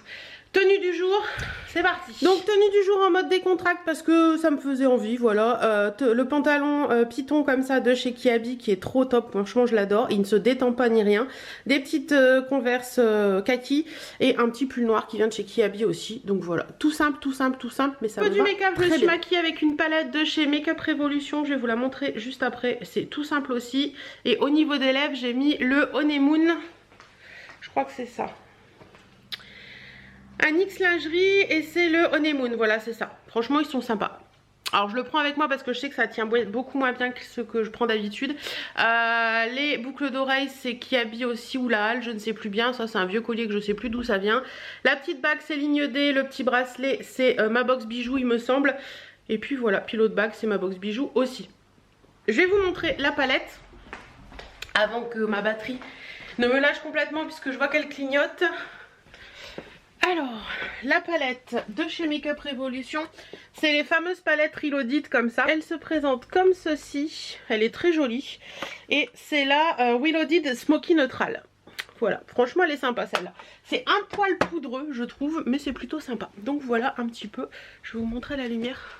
Tenue du jour, c'est parti. Donc tenue du jour en mode décontracte parce que ça me faisait envie, voilà. Le pantalon python comme ça de chez Kiabi qui est trop top, franchement je l'adore. Il ne se détend pas ni rien. Des petites converses kaki et un petit pull noir qui vient de chez Kiabi aussi. Donc voilà, tout simple, mais ça me va du make-up, je me suis maquillée avec une palette de chez Make-up Revolution. Je vais vous la montrer juste après, c'est tout simple aussi. Et au niveau des lèvres, j'ai mis le Honeymoon. Je crois que c'est ça. Un X lingerie et c'est le Honeymoon, voilà c'est ça. Franchement ils sont sympas. Alors je le prends avec moi parce que je sais que ça tient beaucoup moins bien que ce que je prends d'habitude. Les boucles d'oreilles c'est Kiabi aussi ou la Halle, je ne sais plus bien. Ça c'est un vieux collier que je sais plus d'où ça vient. La petite bague c'est Ligne D, le petit bracelet c'est ma box bijoux il me semble. Et puis voilà, puis l'autre bague c'est ma box bijoux aussi. Je vais vous montrer la palette avant que ma batterie ne me lâche complètement puisque je vois qu'elle clignote. Alors, la palette de chez Makeup Revolution, c'est les fameuses palettes Reloaded comme ça. Elle se présente comme ceci, elle est très jolie. Et c'est la Reloaded Smoky Neutral. Voilà, franchement elle est sympa celle-là. C'est un poil poudreux je trouve, mais c'est plutôt sympa. Donc voilà un petit peu, je vais vous montrer la lumière.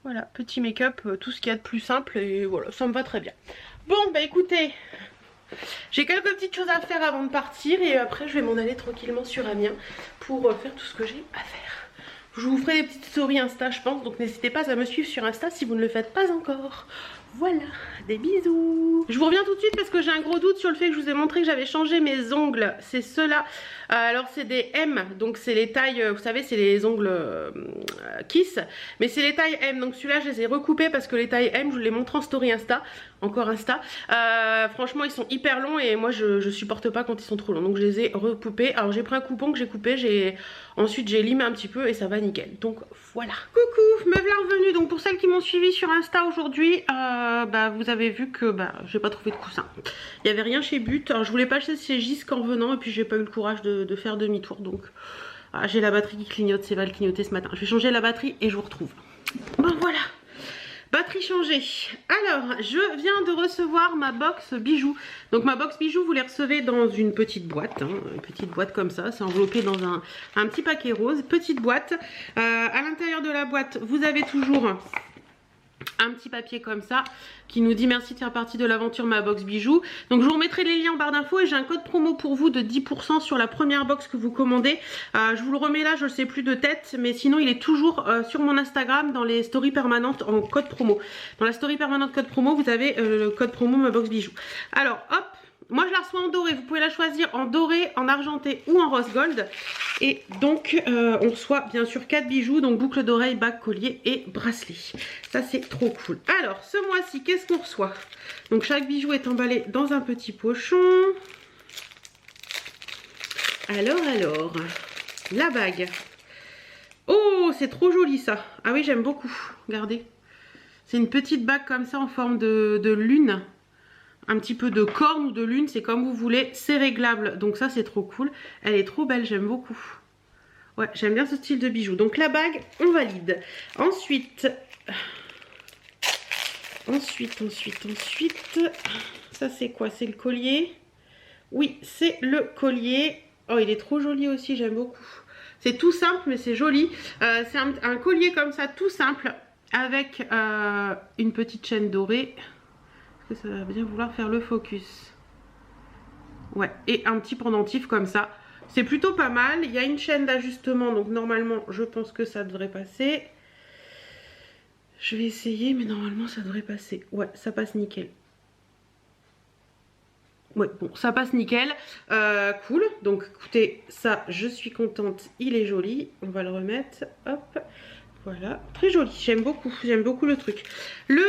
Voilà, petit make-up, tout ce qu'il y a de plus simple et voilà, ça me va très bien. Bon bah écoutez... J'ai quelques petites choses à faire avant de partir et après je vais m'en aller tranquillement sur Amiens pour faire tout ce que j'ai à faire. Je vous ferai des petites stories Insta je pense, donc n'hésitez pas à me suivre sur Insta si vous ne le faites pas encore. Voilà, des bisous. Je vous reviens tout de suite parce que j'ai un gros doute sur le fait que je vous ai montré que j'avais changé mes ongles. C'est ceux-là. Alors c'est des M, donc c'est les tailles, vous savez c'est les ongles Kiss. Mais c'est les tailles M, donc celui-là je les ai recoupés parce que les tailles M je vous les montre en story Insta. Encore Insta. Franchement ils sont hyper longs et moi je supporte pas quand ils sont trop longs. Donc je les ai recoupés. Alors j'ai pris un coupon que j'ai coupé, ensuite j'ai limé un petit peu et ça va nickel. Donc voilà. Coucou, me voilà revenue. Donc pour celles qui m'ont suivi sur Insta aujourd'hui, vous avez vu que j'ai pas trouvé de coussin. Il n'y avait rien chez But. Alors je voulais pas acheter chez Gis qu'en venant et puis j'ai pas eu le courage de faire demi-tour. Donc j'ai la batterie qui clignote, c'est va le clignoter ce matin. Je vais changer la batterie et je vous retrouve. Bon voilà. Batterie changée. Alors, je viens de recevoir ma box bijoux. Donc ma box bijoux, vous les recevez dans une petite boîte. Hein, une petite boîte comme ça. C'est enveloppé dans un petit paquet rose. Petite boîte. À l'intérieur de la boîte, vous avez toujours un petit papier comme ça qui nous dit merci de faire partie de l'aventure ma box bijoux. Donc je vous remettrai les liens en barre d'infos et j'ai un code promo pour vous de 10% sur la première box que vous commandez. Je vous le remets là, je ne sais plus de tête, mais sinon il est toujours sur mon Instagram dans les stories permanentes en code promo. Dans la story permanente code promo, vous avez le code promo ma box bijoux. Alors hop, moi je la reçois en doré, vous pouvez la choisir en doré, en argenté ou en rose gold. Et donc on reçoit bien sûr 4 bijoux, donc boucle d'oreille, bague, collier et bracelet. Ça c'est trop cool. Alors ce mois-ci qu'est-ce qu'on reçoit? Donc chaque bijou est emballé dans un petit pochon. Alors la bague. Oh c'est trop joli ça. Ah oui j'aime beaucoup, regardez. C'est une petite bague comme ça en forme de lune. Un petit peu de corne ou de lune, c'est comme vous voulez, c'est réglable, donc ça c'est trop cool. Elle est trop belle, j'aime beaucoup. Ouais, j'aime bien ce style de bijou. Donc la bague, on valide. Ensuite, ça c'est quoi? C'est le collier? Oui, c'est le collier. Oh, il est trop joli aussi, j'aime beaucoup. C'est tout simple, mais c'est joli. C'est un collier comme ça, tout simple, avec une petite chaîne dorée. Que ça va bien vouloir faire le focus. Ouais, et un petit pendentif comme ça. C'est plutôt pas mal. Il y a une chaîne d'ajustement, donc normalement, je pense que ça devrait passer. Je vais essayer, mais normalement, ça devrait passer. Ouais, ça passe nickel. Ouais, bon, ça passe nickel. Cool. Donc, écoutez, ça, je suis contente. Il est joli. On va le remettre. Hop. Voilà. Très joli. J'aime beaucoup. J'aime beaucoup le truc. Le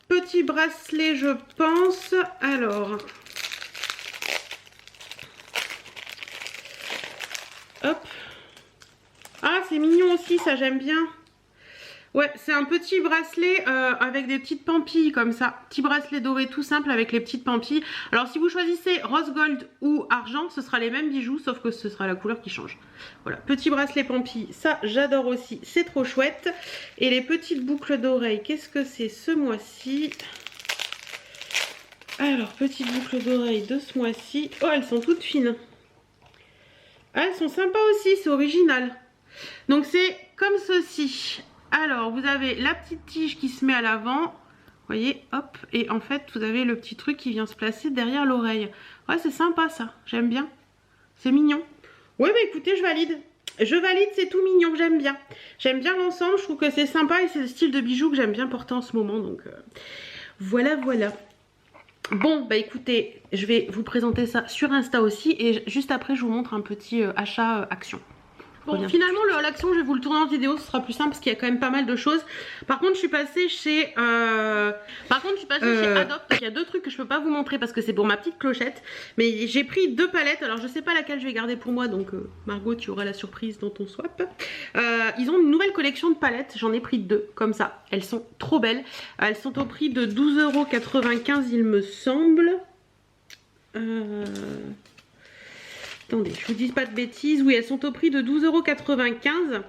petit bracelet je pense. Alors hop, ah c'est mignon aussi ça, j'aime bien. Ouais, c'est un petit bracelet avec des petites pampilles comme ça. Petit bracelet doré tout simple avec les petites pampilles. Alors si vous choisissez rose gold ou argent, ce sera les mêmes bijoux, sauf que ce sera la couleur qui change. Voilà, petit bracelet pampilles, ça j'adore aussi, c'est trop chouette. Et les petites boucles d'oreilles, qu'est-ce que c'est ce mois-ci? Alors, petites boucles d'oreilles de ce mois-ci. Oh, elles sont toutes fines. Ah, elles sont sympas aussi, c'est original. Donc c'est comme ceci. Alors vous avez la petite tige qui se met à l'avant, vous voyez, hop, et en fait vous avez le petit truc qui vient se placer derrière l'oreille. Ouais c'est sympa ça, j'aime bien, c'est mignon. Ouais bah écoutez je valide, c'est tout mignon, j'aime bien. J'aime bien l'ensemble, je trouve que c'est sympa et c'est le style de bijoux que j'aime bien porter en ce moment, donc voilà. Bon bah écoutez, je vais vous présenter ça sur Insta aussi et juste après je vous montre un petit achat action. Bon, finalement, l'action, je vais vous le tourner en vidéo, ce sera plus simple parce qu'il y a quand même pas mal de choses. Par contre, je suis passée chez Adopt. Il y a deux trucs que je peux pas vous montrer parce que c'est pour ma petite clochette. Mais j'ai pris deux palettes. Alors, je sais pas laquelle je vais garder pour moi. Donc, Margot, tu auras la surprise dans ton swap. Ils ont une nouvelle collection de palettes. J'en ai pris deux, comme ça. Elles sont trop belles. Elles sont au prix de 12,95 €, il me semble. Attendez, je vous dis pas de bêtises. Oui, elles sont au prix de 12,95 €.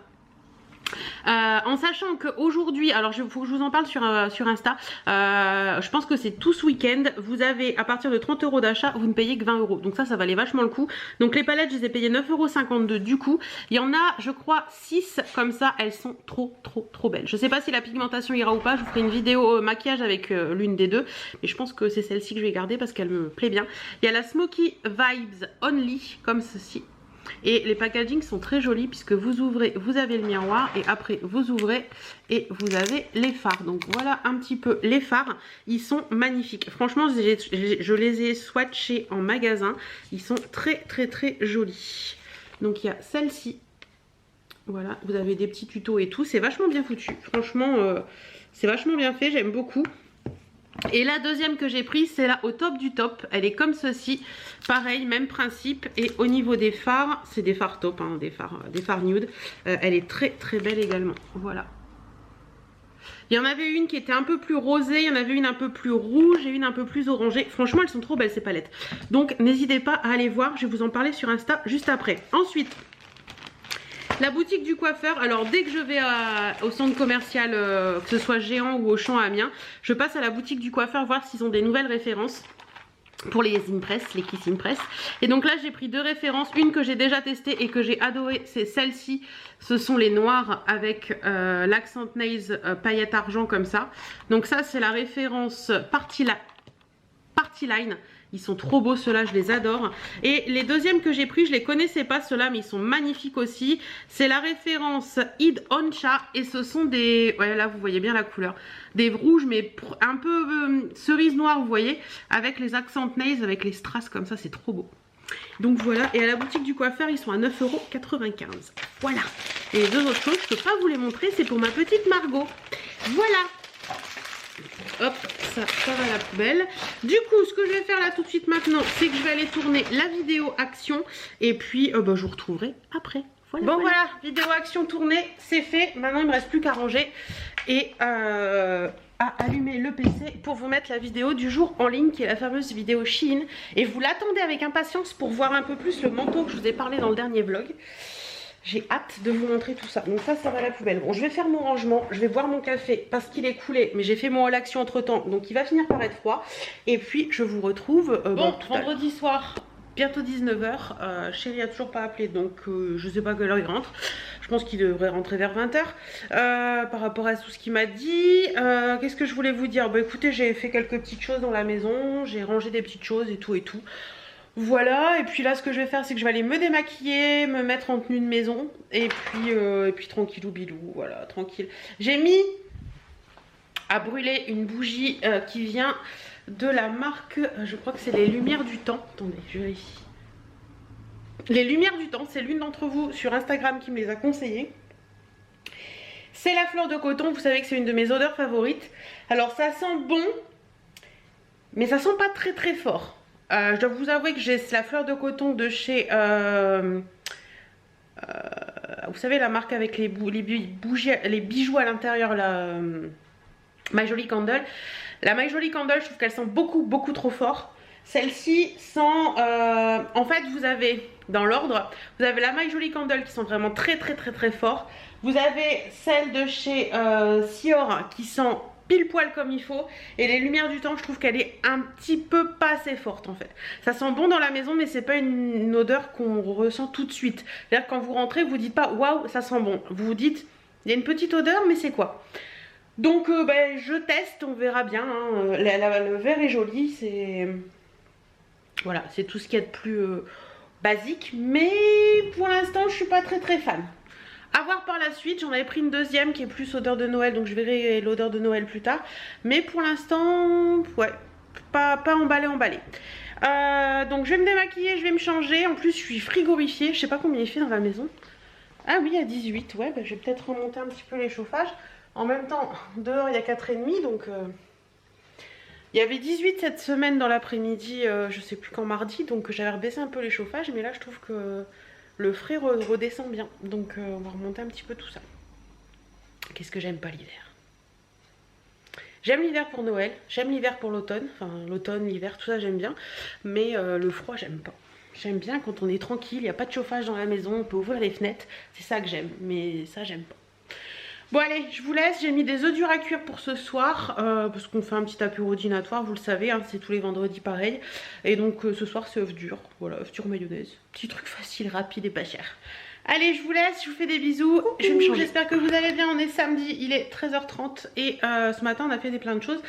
En sachant qu'aujourd'hui, alors il faut que je vous en parle sur Insta, je pense que c'est tout ce week-end, vous avez à partir de 30 € d'achat, vous ne payez que 20 €, donc ça valait vachement le coup. Donc les palettes, je les ai payées 9,52 € du coup. Il y en a, je crois, 6 comme ça, elles sont trop belles. Je sais pas si la pigmentation ira ou pas, je vous ferai une vidéo maquillage avec l'une des deux, mais je pense que c'est celle-ci que je vais garder parce qu'elle me plaît bien. Il y a la Smoky Vibes Only, comme ceci. Et les packagings sont très jolis puisque vous ouvrez, vous avez le miroir et après vous ouvrez et vous avez les fards. Donc voilà un petit peu les fards, ils sont magnifiques. Franchement, je les ai swatchés en magasin, ils sont très jolis. Donc il y a celle-ci, voilà, vous avez des petits tutos et tout, c'est vachement bien foutu. Franchement, c'est vachement bien fait, j'aime beaucoup. Et la deuxième que j'ai prise, c'est là au top du top. Elle est comme ceci, pareil, même principe. Et au niveau des fards, c'est des fards top, hein, des fards nude. Elle est très belle également. Voilà. Il y en avait une qui était un peu plus rosée, il y en avait une un peu plus rouge et une un peu plus orangée. Franchement, elles sont trop belles ces palettes. Donc n'hésitez pas à aller voir, je vais vous en parler sur Insta juste après. Ensuite, la boutique du coiffeur, alors dès que je vais au centre commercial, que ce soit Géant ou Auchan à Amiens, je passe à la boutique du coiffeur voir s'ils ont des nouvelles références pour les Impress, les Kiss Impress. Et donc là j'ai pris deux références, une que j'ai déjà testée et que j'ai adorée, c'est celle-ci. Ce sont les noirs avec l'accent nails paillettes argent comme ça. Donc ça c'est la référence Party Line. Ils sont trop beaux ceux-là, je les adore. Et les deuxièmes que j'ai pris, je les connaissais pas ceux-là, mais ils sont magnifiques aussi. C'est la référence Id Oncha et ce sont des... Ouais, là vous voyez bien la couleur. Des rouges mais un peu cerise noire, vous voyez, avec les accent nails, avec les strass comme ça, c'est trop beau. Donc voilà, et à la boutique du coiffeur, ils sont à 9,95 €. Voilà. Et les deux autres choses, je peux pas vous les montrer, c'est pour ma petite Margot. Voilà. Hop, ça va à la poubelle. Du coup, ce que je vais faire là tout de suite maintenant, c'est que je vais aller tourner la vidéo action. Et puis, je vous retrouverai après. Voilà, vidéo action tournée, c'est fait. Maintenant, il me reste plus qu'à ranger et à allumer le PC pour vous mettre la vidéo du jour en ligne, qui est la fameuse vidéo Shein. Et vous l'attendez avec impatience pour voir un peu plus le manteau que je vous ai parlé dans le dernier vlog. J'ai hâte de vous montrer tout ça. Donc ça va à la poubelle. Bon, je vais faire mon rangement. Je vais boire mon café parce qu'il est coulé. Mais j'ai fait mon haul action entre temps. Donc il va finir par être froid. Et puis je vous retrouve vendredi soir. Bientôt 19 h. Chérie a toujours pas appelé. Donc je sais pas quelle heure il rentre. Je pense qu'il devrait rentrer vers 20 h. Par rapport à tout ce qu'il m'a dit. Qu'est-ce que je voulais vous dire? Bah écoutez, j'ai fait quelques petites choses dans la maison. J'ai rangé des petites choses et tout et tout. Voilà, et puis là ce que je vais faire c'est que je vais aller me démaquiller, me mettre en tenue de maison et puis tranquillou bilou, voilà, tranquille. J'ai mis à brûler une bougie qui vient de la marque, je crois que c'est les Lumières du Temps. Attendez, je vérifie. Les Lumières du Temps, c'est l'une d'entre vous sur Instagram qui me les a conseillées. C'est la fleur de coton, vous savez que c'est une de mes odeurs favorites. Alors ça sent bon, mais ça sent pas très fort. Je dois vous avouer que j'ai la fleur de coton de chez vous savez la marque avec les bijoux à l'intérieur, la My Jolie Candle. La My Jolie Candle, je trouve qu'elle sent beaucoup trop fort. Celle-ci sent en fait vous avez dans l'ordre, vous avez la My Jolie Candle qui sent vraiment très fort. Vous avez celle de chez Sior qui sent pile poil comme il faut, et les Lumières du Temps, je trouve qu'elle est un petit peu pas assez forte en fait. Ça sent bon dans la maison, mais c'est pas une odeur qu'on ressent tout de suite. C'est-à-dire quand vous rentrez, vous dites pas waouh ça sent bon, vous vous dites il y a une petite odeur mais c'est quoi? Donc je teste, on verra bien, hein. Le verre est joli, c'est voilà, c'est tout ce qu'il y a de plus basique, mais pour l'instant je suis pas très fan. À voir par la suite, j'en avais pris une deuxième qui est plus odeur de Noël, donc je verrai l'odeur de Noël plus tard. Mais pour l'instant, ouais, pas emballé. Donc je vais me démaquiller, je vais me changer. En plus, je suis frigorifiée, je sais pas combien il fait dans la maison. Ah oui, à 18, ouais, bah, je vais peut-être remonter un petit peu les chauffages. En même temps, dehors il y a 4,5, donc il y avait 18 cette semaine dans l'après-midi, je sais plus quand, mardi, donc j'avais rebaissé un peu les chauffages, mais là je trouve que le frais redescend bien, donc on va remonter un petit peu tout ça. Qu'est-ce que j'aime pas l'hiver? J'aime l'hiver pour Noël, j'aime l'hiver pour l'automne, enfin l'automne, l'hiver, tout ça j'aime bien, mais le froid j'aime pas. J'aime bien quand on est tranquille, il n'y a pas de chauffage dans la maison, on peut ouvrir les fenêtres, c'est ça que j'aime, mais ça j'aime pas. Bon allez, je vous laisse, j'ai mis des œufs durs à cuire pour ce soir, parce qu'on fait un petit apéro dînatoire, vous le savez, hein, c'est tous les vendredis pareil. Et donc ce soir c'est œufs durs, voilà, œufs durs mayonnaise, petit truc facile, rapide et pas cher. Allez, je vous laisse, je vous fais des bisous. Coucou. Je me change, j'espère que vous allez bien. On est samedi, il est 13h30 et ce matin on a fait plein de choses.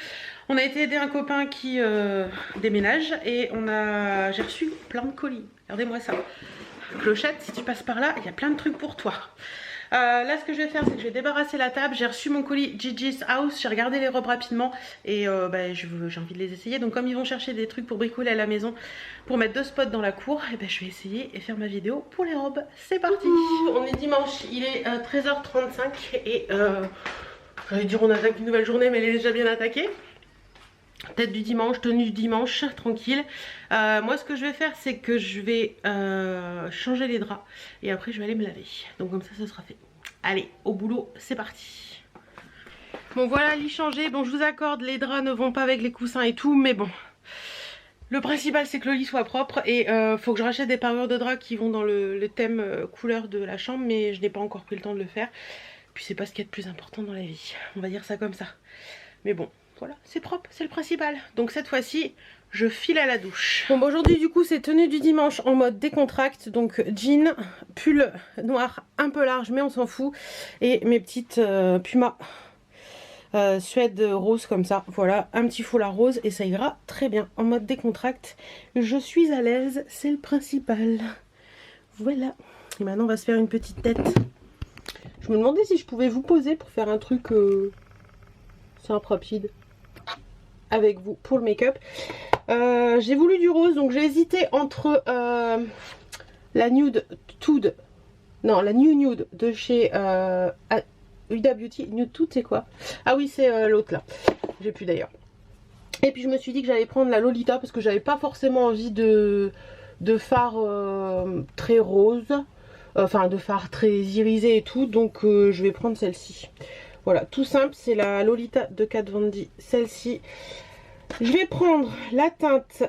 On a été aider un copain qui déménage et j'ai reçu plein de colis. Regardez-moi ça. Clochette, si tu passes par là, il y a plein de trucs pour toi. Là ce que je vais faire c'est que je vais débarrasser la table. J'ai reçu mon colis Gigi's House, j'ai regardé les robes rapidement et j'ai envie de les essayer. Donc comme ils vont chercher des trucs pour bricoler à la maison pour mettre 2 spots dans la cour, et je vais essayer et faire ma vidéo pour les robes. C'est parti. On est dimanche, il est 13h35 et j'allais dire on attaque une nouvelle journée mais elle est déjà bien attaquée. Tête du dimanche, tenue du dimanche, tranquille. Moi ce que je vais faire c'est que je vais changer les draps et après je vais aller me laver. Donc comme ça sera fait. Allez, au boulot, c'est parti. Bon voilà, lit changé. Bon je vous accorde, les draps ne vont pas avec les coussins et tout, mais bon. Le principal c'est que le lit soit propre et faut que je rachète des parures de draps qui vont dans le thème couleur de la chambre, mais je n'ai pas encore pris le temps de le faire. Puis c'est pas ce qu'il y a de plus important dans la vie, on va dire ça comme ça. Mais bon. Voilà, c'est propre, c'est le principal. Donc cette fois-ci, je file à la douche. Bon, aujourd'hui du coup, c'est tenue du dimanche en mode décontracte. Donc jean, pull noir un peu large, mais on s'en fout. Et mes petites Puma suède rose comme ça. Voilà, un petit foulard rose et ça ira très bien. En mode décontracte, je suis à l'aise, c'est le principal. Voilà. Et maintenant, on va se faire une petite tête. Je me demandais si je pouvais vous poser pour faire un truc simple, rapide. Avec vous pour le make-up. J'ai voulu du rose, donc j'ai hésité entre la Nude Tude, non la New Nude de chez Huda Beauty. Nude Tude c'est quoi? Ah oui c'est l'autre là, j'ai plus d'ailleurs. Et puis je me suis dit que j'allais prendre la Lolita parce que j'avais pas forcément envie de fard très rose, enfin de fard très irisé et tout, donc je vais prendre celle-ci. Voilà, tout simple, c'est la Lolita de Kat Von D, celle-ci. Je vais prendre la teinte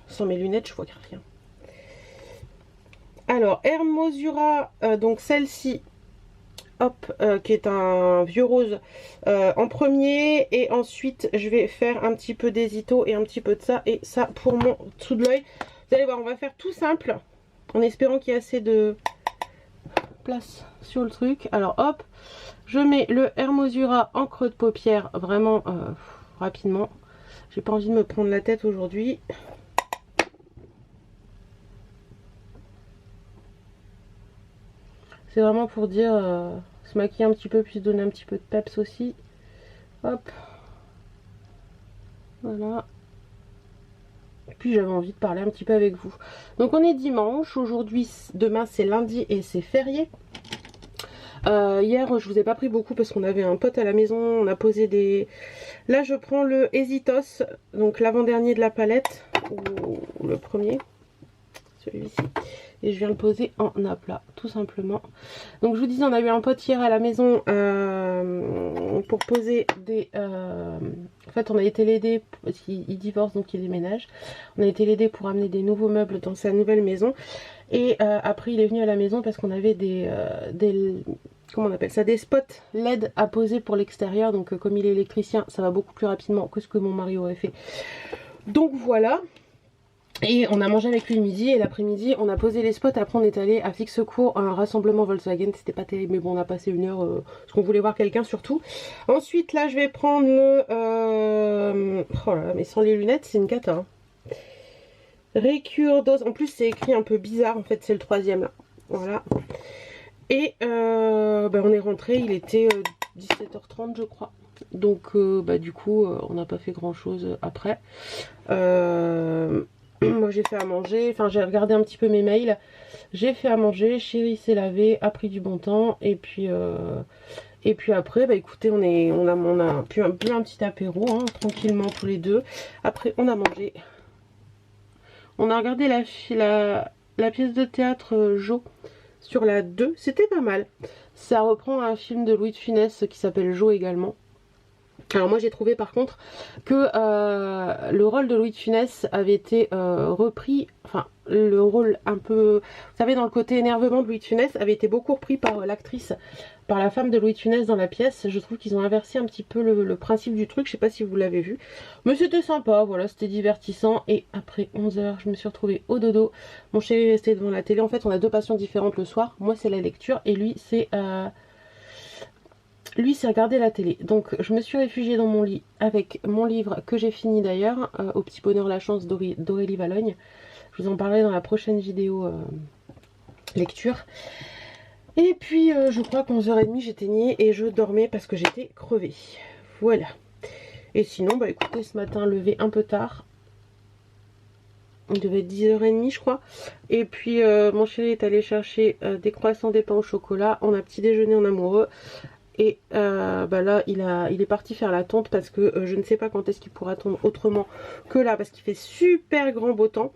sans mes lunettes, je vois rien. Alors, Hermosura, donc celle-ci, hop, qui est un vieux rose en premier. Et ensuite, je vais faire un petit peu d'hésito et un petit peu de ça. Et ça pour mon dessous de l'œil. Vous allez voir, on va faire tout simple, en espérant qu'il y ait assez de place sur le truc. Alors hop, je mets le Hermosura en creux de paupière vraiment rapidement. J'ai pas envie de me prendre la tête aujourd'hui. C'est vraiment pour dire se maquiller un petit peu puis se donner un petit peu de peps aussi. Hop, voilà. Et puis j'avais envie de parler un petit peu avec vous. Donc on est dimanche, aujourd'hui, demain c'est lundi et c'est férié. Hier je vous ai pas pris beaucoup parce qu'on avait un pote à la maison, on a posé des... Là je prends le Hesitos, donc l'avant-dernier de la palette, ou le premier, celui-ci. Et je viens le poser en aplat, tout simplement. Donc je vous disais, on a eu un pote hier à la maison pour poser des... En fait on a été l'aider, parce qu'il divorce donc il déménage. On a été l'aider pour amener des nouveaux meubles dans sa nouvelle maison. Et après il est venu à la maison parce qu'on avait des comment on appelle ça, des spots LED à poser pour l'extérieur. Donc comme il est électricien, ça va beaucoup plus rapidement que ce que mon mari aurait fait. Donc voilà. Et on a mangé avec lui le midi et l'après-midi on a posé les spots. Après on est allé à Fixecourt à un rassemblement Volkswagen. C'était pas terrible mais bon, on a passé une heure parce qu'on voulait voir quelqu'un surtout. Ensuite là je vais prendre le oh là là, mais sans les lunettes c'est une cata hein. Récure dose, en plus c'est écrit un peu bizarre en fait, c'est le troisième là, voilà. Et on est rentré, il était 17h30 je crois. Donc du coup on n'a pas fait grand chose après. Moi j'ai fait à manger, enfin j'ai regardé un petit peu mes mails, j'ai fait à manger, Chéri s'est lavé, a pris du bon temps, et puis après bah écoutez on a pu un petit apéro hein, tranquillement tous les deux. Après on a mangé, on a regardé la pièce de théâtre Jo sur la 2, c'était pas mal. Ça reprend un film de Louis de Funès qui s'appelle Jo également. Alors moi j'ai trouvé par contre que le rôle de Louis de Funès avait été repris, enfin le rôle un peu, vous savez dans le côté énervement de Louis de Funès avait été beaucoup repris par l'actrice, par la femme de Louis de Funès dans la pièce. Je trouve qu'ils ont inversé un petit peu le principe du truc, je sais pas si vous l'avez vu. Mais c'était sympa, voilà, c'était divertissant. Et après 11h je me suis retrouvée au dodo, mon chéri est resté devant la télé. En fait on a deux passions différentes le soir, moi c'est la lecture et lui c'est... Lui, c'est regarder la télé. Donc, je me suis réfugiée dans mon lit avec mon livre que j'ai fini d'ailleurs, Au petit bonheur la chance d'Aurélie Valogne. Je vous en parlerai dans la prochaine vidéo lecture. Et puis, je crois qu'à 11h30, j'éteignais et je dormais parce que j'étais crevée. Voilà. Et sinon, bah écoutez, ce matin, levé un peu tard. Il devait être 10h30, je crois. Et puis, mon chéri est allé chercher des croissants, des pains au chocolat. On a petit déjeuner en amoureux. Et bah là il est parti faire la tonte parce que je ne sais pas quand est-ce qu'il pourra tondre autrement que là parce qu'il fait super grand beau temps.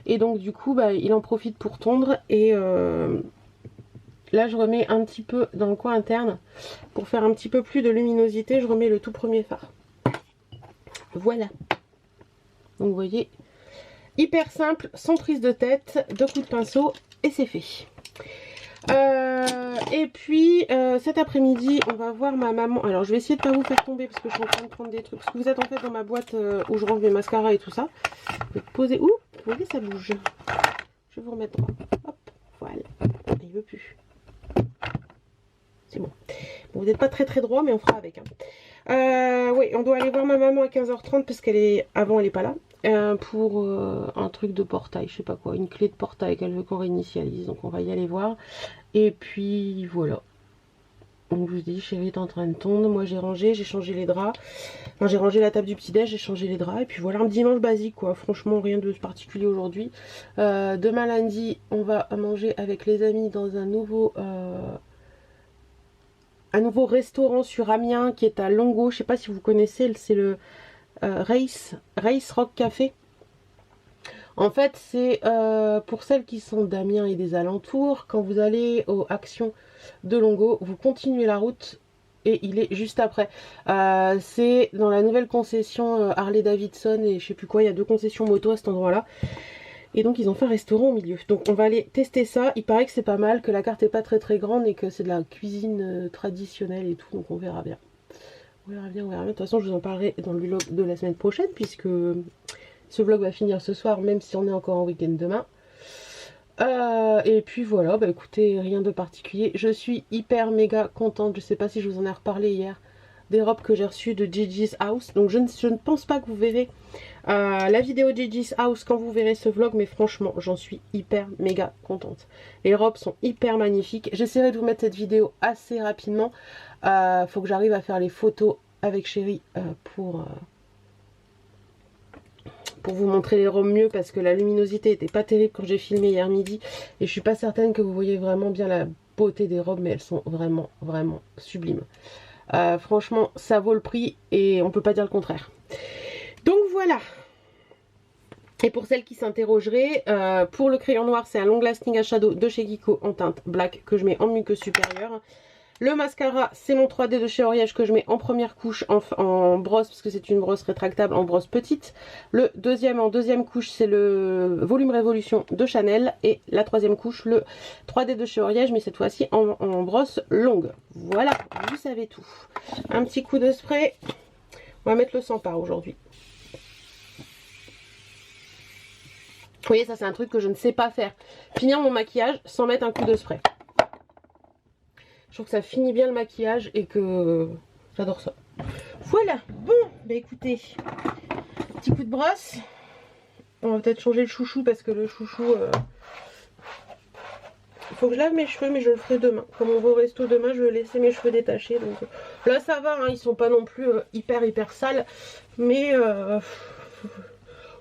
Et donc du coup bah, il en profite pour tondre. Et là je remets un petit peu dans le coin interne pour faire un petit peu plus de luminosité. Je remets le tout premier fard. Voilà. Donc vous voyez, hyper simple, sans prise de tête, 2 coups de pinceau et c'est fait. Et puis cet après-midi on va voir ma maman. Alors je vais essayer de pas vous faire tomber parce que je suis en train de prendre des trucs, parce que vous êtes en fait dans ma boîte où je range mes mascaras et tout ça. Je vais poser, ouh, vous voyez ça bouge. Je vais vous remettre droit, hop, voilà. Il veut plus, c'est bon. Bon, vous n'êtes pas très droit mais on fera avec hein. Oui, on doit aller voir ma maman à 15h30 parce qu'elle est, avant elle est pas là, pour un truc de portail, je sais pas quoi, une clé de portail qu'elle veut qu'on réinitialise, donc on va y aller voir. Et puis voilà. Donc je vous dis, chérie est en train de tondre, moi j'ai rangé, j'ai changé les draps, enfin j'ai rangé la table du petit-déj, j'ai changé les draps, et puis voilà, un dimanche basique quoi, franchement rien de particulier aujourd'hui. Demain lundi, on va manger avec les amis dans un nouveau restaurant sur Amiens qui est à Longo, je sais pas si vous connaissez, c'est le Race Rock Café. En fait c'est pour celles qui sont d'Amiens et des alentours, quand vous allez aux Actions de Longo, vous continuez la route et il est juste après. C'est dans la nouvelle concession Harley Davidson et je sais plus quoi, il y a 2 concessions moto à cet endroit là. Et donc ils ont fait un restaurant au milieu. Donc on va aller tester ça. Il paraît que c'est pas mal, que la carte est pas très grande et que c'est de la cuisine traditionnelle et tout. Donc on verra bien. On verra bien, on verra bien. De toute façon je vous en parlerai dans le vlog de la semaine prochaine puisque ce vlog va finir ce soir même si on est encore en week-end demain. Et puis voilà, bah écoutez, rien de particulier. Je suis hyper méga contente. Je sais pas si je vous en ai reparlé hier. Des robes que j'ai reçues de Gigi's House. Donc je ne pense pas que vous verrez la vidéo Gigi's House quand vous verrez ce vlog. Mais franchement, j'en suis hyper méga contente. Les robes sont hyper magnifiques. J'essaierai de vous mettre cette vidéo assez rapidement. Faut que j'arrive à faire les photos avec chéri pour vous montrer les robes mieux parce que la luminosité était pas terrible quand j'ai filmé hier midi et je suis pas certaine que vous voyez vraiment bien la beauté des robes, mais elles sont vraiment sublimes. Franchement ça vaut le prix et on peut pas dire le contraire. Donc voilà. Et pour celles qui s'interrogeraient, pour le crayon noir c'est un long lasting eyeshadow de chez Kiko en teinte black que je mets en muqueuse supérieure. Le mascara, c'est mon 3D de chez Oriège que je mets en première couche en brosse, parce que c'est une brosse rétractable en brosse petite. Le deuxième en deuxième couche, c'est le Volume Révolution de Chanel. Et la troisième couche, le 3D de chez Oriège, mais cette fois-ci en brosse longue. Voilà, vous savez tout. Un petit coup de spray. On va mettre le 100 par aujourd'hui. Vous voyez, ça c'est un truc que je ne sais pas faire. Finir mon maquillage sans mettre un coup de spray. Je trouve que ça finit bien le maquillage et que j'adore ça. Voilà, bon, bah écoutez, petit coup de brosse. On va peut-être changer le chouchou parce que le chouchou, il faut que je lave mes cheveux mais je le ferai demain. Comme on va au resto demain, je vais laisser mes cheveux détachés. Donc là ça va, hein, ils sont pas non plus hyper sales. Mais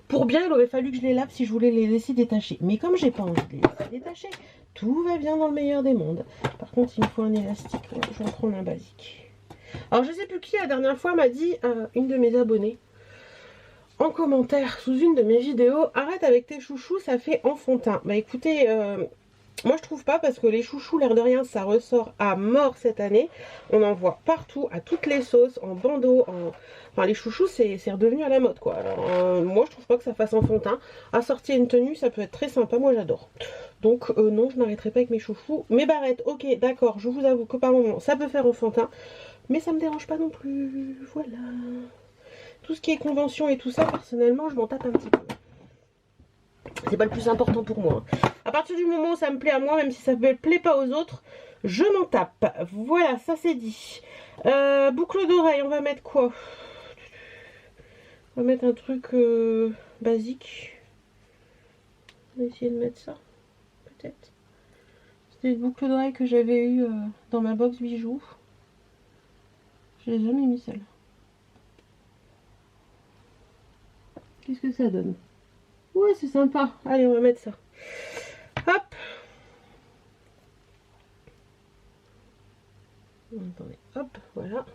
Pour bien, il aurait fallu que je les lave si je voulais les laisser détacher. Mais comme j'ai pas envie de les laisser détacher, tout va bien dans le meilleur des mondes. Par contre, il me faut un élastique. Ouais, je vais en prendre un basique. Alors, je sais plus qui la dernière fois m'a dit, une de mes abonnées, en commentaire sous une de mes vidéos, arrête avec tes chouchous, ça fait enfantin. Bah écoutez, moi je trouve pas, parce que les chouchous, l'air de rien, ça ressort à mort cette année. On en voit partout, à toutes les sauces, en bandeau, enfin les chouchous c'est redevenu à la mode quoi. Alors moi je trouve pas que ça fasse enfantin. Assortir une tenue ça peut être très sympa, moi j'adore. Donc non, je m'arrêterai pas avec mes chouchous. Mes barrettes, ok d'accord, je vous avoue que par moment ça peut faire enfantin, mais ça me dérange pas non plus, voilà. Tout ce qui est convention et tout ça, personnellement je m'en tape un petit peu. C'est pas le plus important pour moi. À partir du moment où ça me plaît à moi, même si ça ne plaît pas aux autres, je m'en tape. Voilà, ça c'est dit. Boucle d'oreille, on va mettre quoi? On va mettre un truc basique. On va essayer de mettre ça, peut-être. C'était une boucle d'oreille que j'avais eue dans ma box bijoux. Je l'ai jamais mis celle. Qu'est-ce que ça donne? Ouais, c'est sympa. Allez, on va mettre ça. Hop. Attendez, hop, voilà.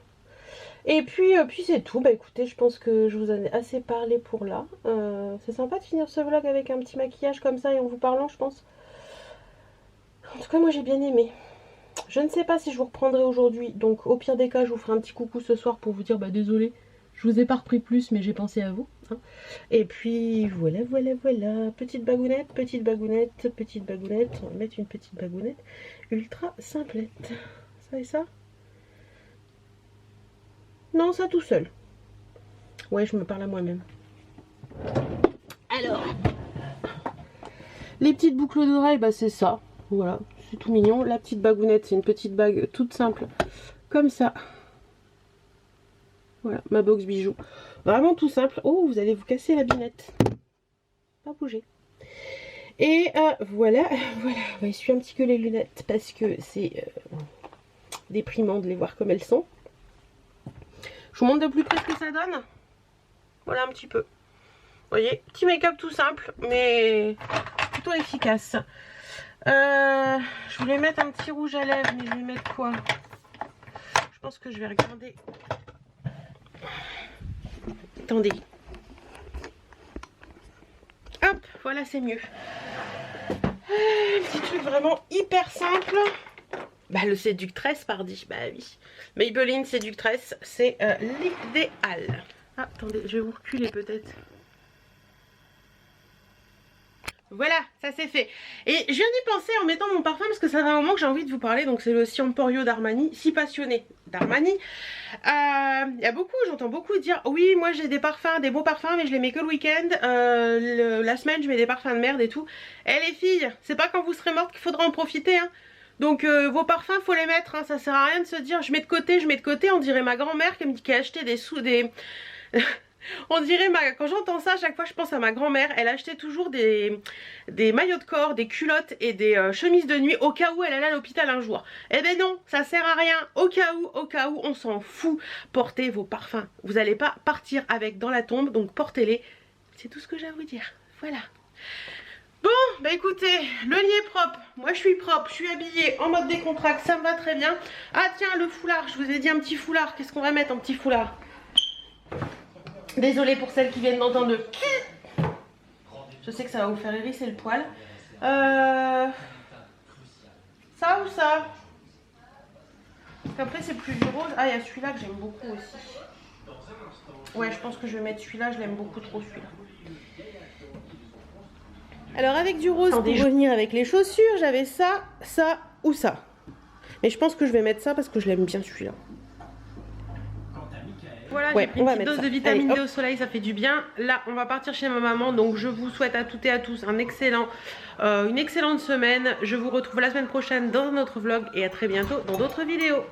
Et puis c'est tout. Bah écoutez, je pense que je vous en ai assez parlé pour là. C'est sympa de finir ce vlog avec un petit maquillage comme ça et en vous parlant, je pense. En tout cas, moi j'ai bien aimé. Je ne sais pas si je vous reprendrai aujourd'hui. Donc au pire des cas, je vous ferai un petit coucou ce soir pour vous dire, bah désolé, je vous ai pas repris plus, mais j'ai pensé à vous. Hein. Et puis voilà, voilà, voilà. Petite bagounette, petite bagounette, petite bagounette. On va mettre une petite bagounette ultra simplette. Ça et ça. Non, ça tout seul. Ouais, je me parle à moi-même. Alors, les petites boucles d'oreilles, bah c'est ça. Voilà, c'est tout mignon. La petite bagounette, c'est une petite bague toute simple. Comme ça. Voilà, ma box bijoux. Vraiment tout simple. Oh, vous allez vous casser la binette. Pas bouger. Et voilà, voilà. On va essuyer un petit peu les lunettes parce que c'est déprimant de les voir comme elles sont. Je vous montre de plus près ce que ça donne. Voilà un petit peu. Vous voyez, petit make-up tout simple, mais plutôt efficace. Je voulais mettre un petit rouge à lèvres, mais je vais mettre quoi? Je pense que je vais regarder. Attendez. Hop, voilà, c'est mieux. Un petit truc vraiment hyper simple. Bah le séductresse, pardi. Bah oui. Maybelline séductresse, c'est l'idéal. Ah, attendez, je vais vous reculer peut-être. Voilà, ça c'est fait. Et je viens d'y penser en mettant mon parfum parce que ça fait un moment que j'ai envie de vous parler. Donc c'est le Ciamporio d'Armani, si passionné d'Armani. Il y a beaucoup, j'entends beaucoup dire oui, moi j'ai des parfums, des beaux parfums, mais je les mets que le week-end. La semaine, je mets des parfums de merde et tout. Eh les filles, c'est pas quand vous serez mortes qu'il faudra en profiter, hein. Donc vos parfums, faut les mettre, hein. Ça sert à rien de se dire je mets de côté, je mets de côté. On dirait ma grand-mère qui a acheté des on dirait, quand j'entends ça, à chaque fois je pense à ma grand-mère. Elle achetait toujours des maillots de corps, des culottes et des chemises de nuit au cas où elle allait à l'hôpital un jour. Eh ben non, ça sert à rien. Au cas où, on s'en fout. Portez vos parfums. Vous n'allez pas partir avec dans la tombe, donc portez-les. C'est tout ce que j'ai à vous dire. Voilà. Bon, bah écoutez, le lit est propre. Moi je suis propre, je suis habillée en mode décontracte, ça me va très bien. Ah tiens, le foulard, je vous ai dit un petit foulard. Qu'est-ce qu'on va mettre en petit foulard? Désolée pour celles qui viennent d'entendre le... Je sais que ça va vous faire hérisser le poil. Ça ou ça? Parce qu'après c'est plus du rose. Ah, il y a celui-là que j'aime beaucoup aussi. Ouais, je pense que je vais mettre celui-là, je l'aime beaucoup trop celui-là. Alors avec du rose, pour revenir avec les chaussures, j'avais ça, ça ou ça. Mais je pense que je vais mettre ça parce que je l'aime bien celui-là. Voilà, ouais, j'ai pris une petite dose de vitamine D au soleil, ça fait du bien. Là, on va partir chez ma maman, donc je vous souhaite à toutes et à tous une excellente semaine. Je vous retrouve la semaine prochaine dans un autre vlog et à très bientôt dans d'autres vidéos.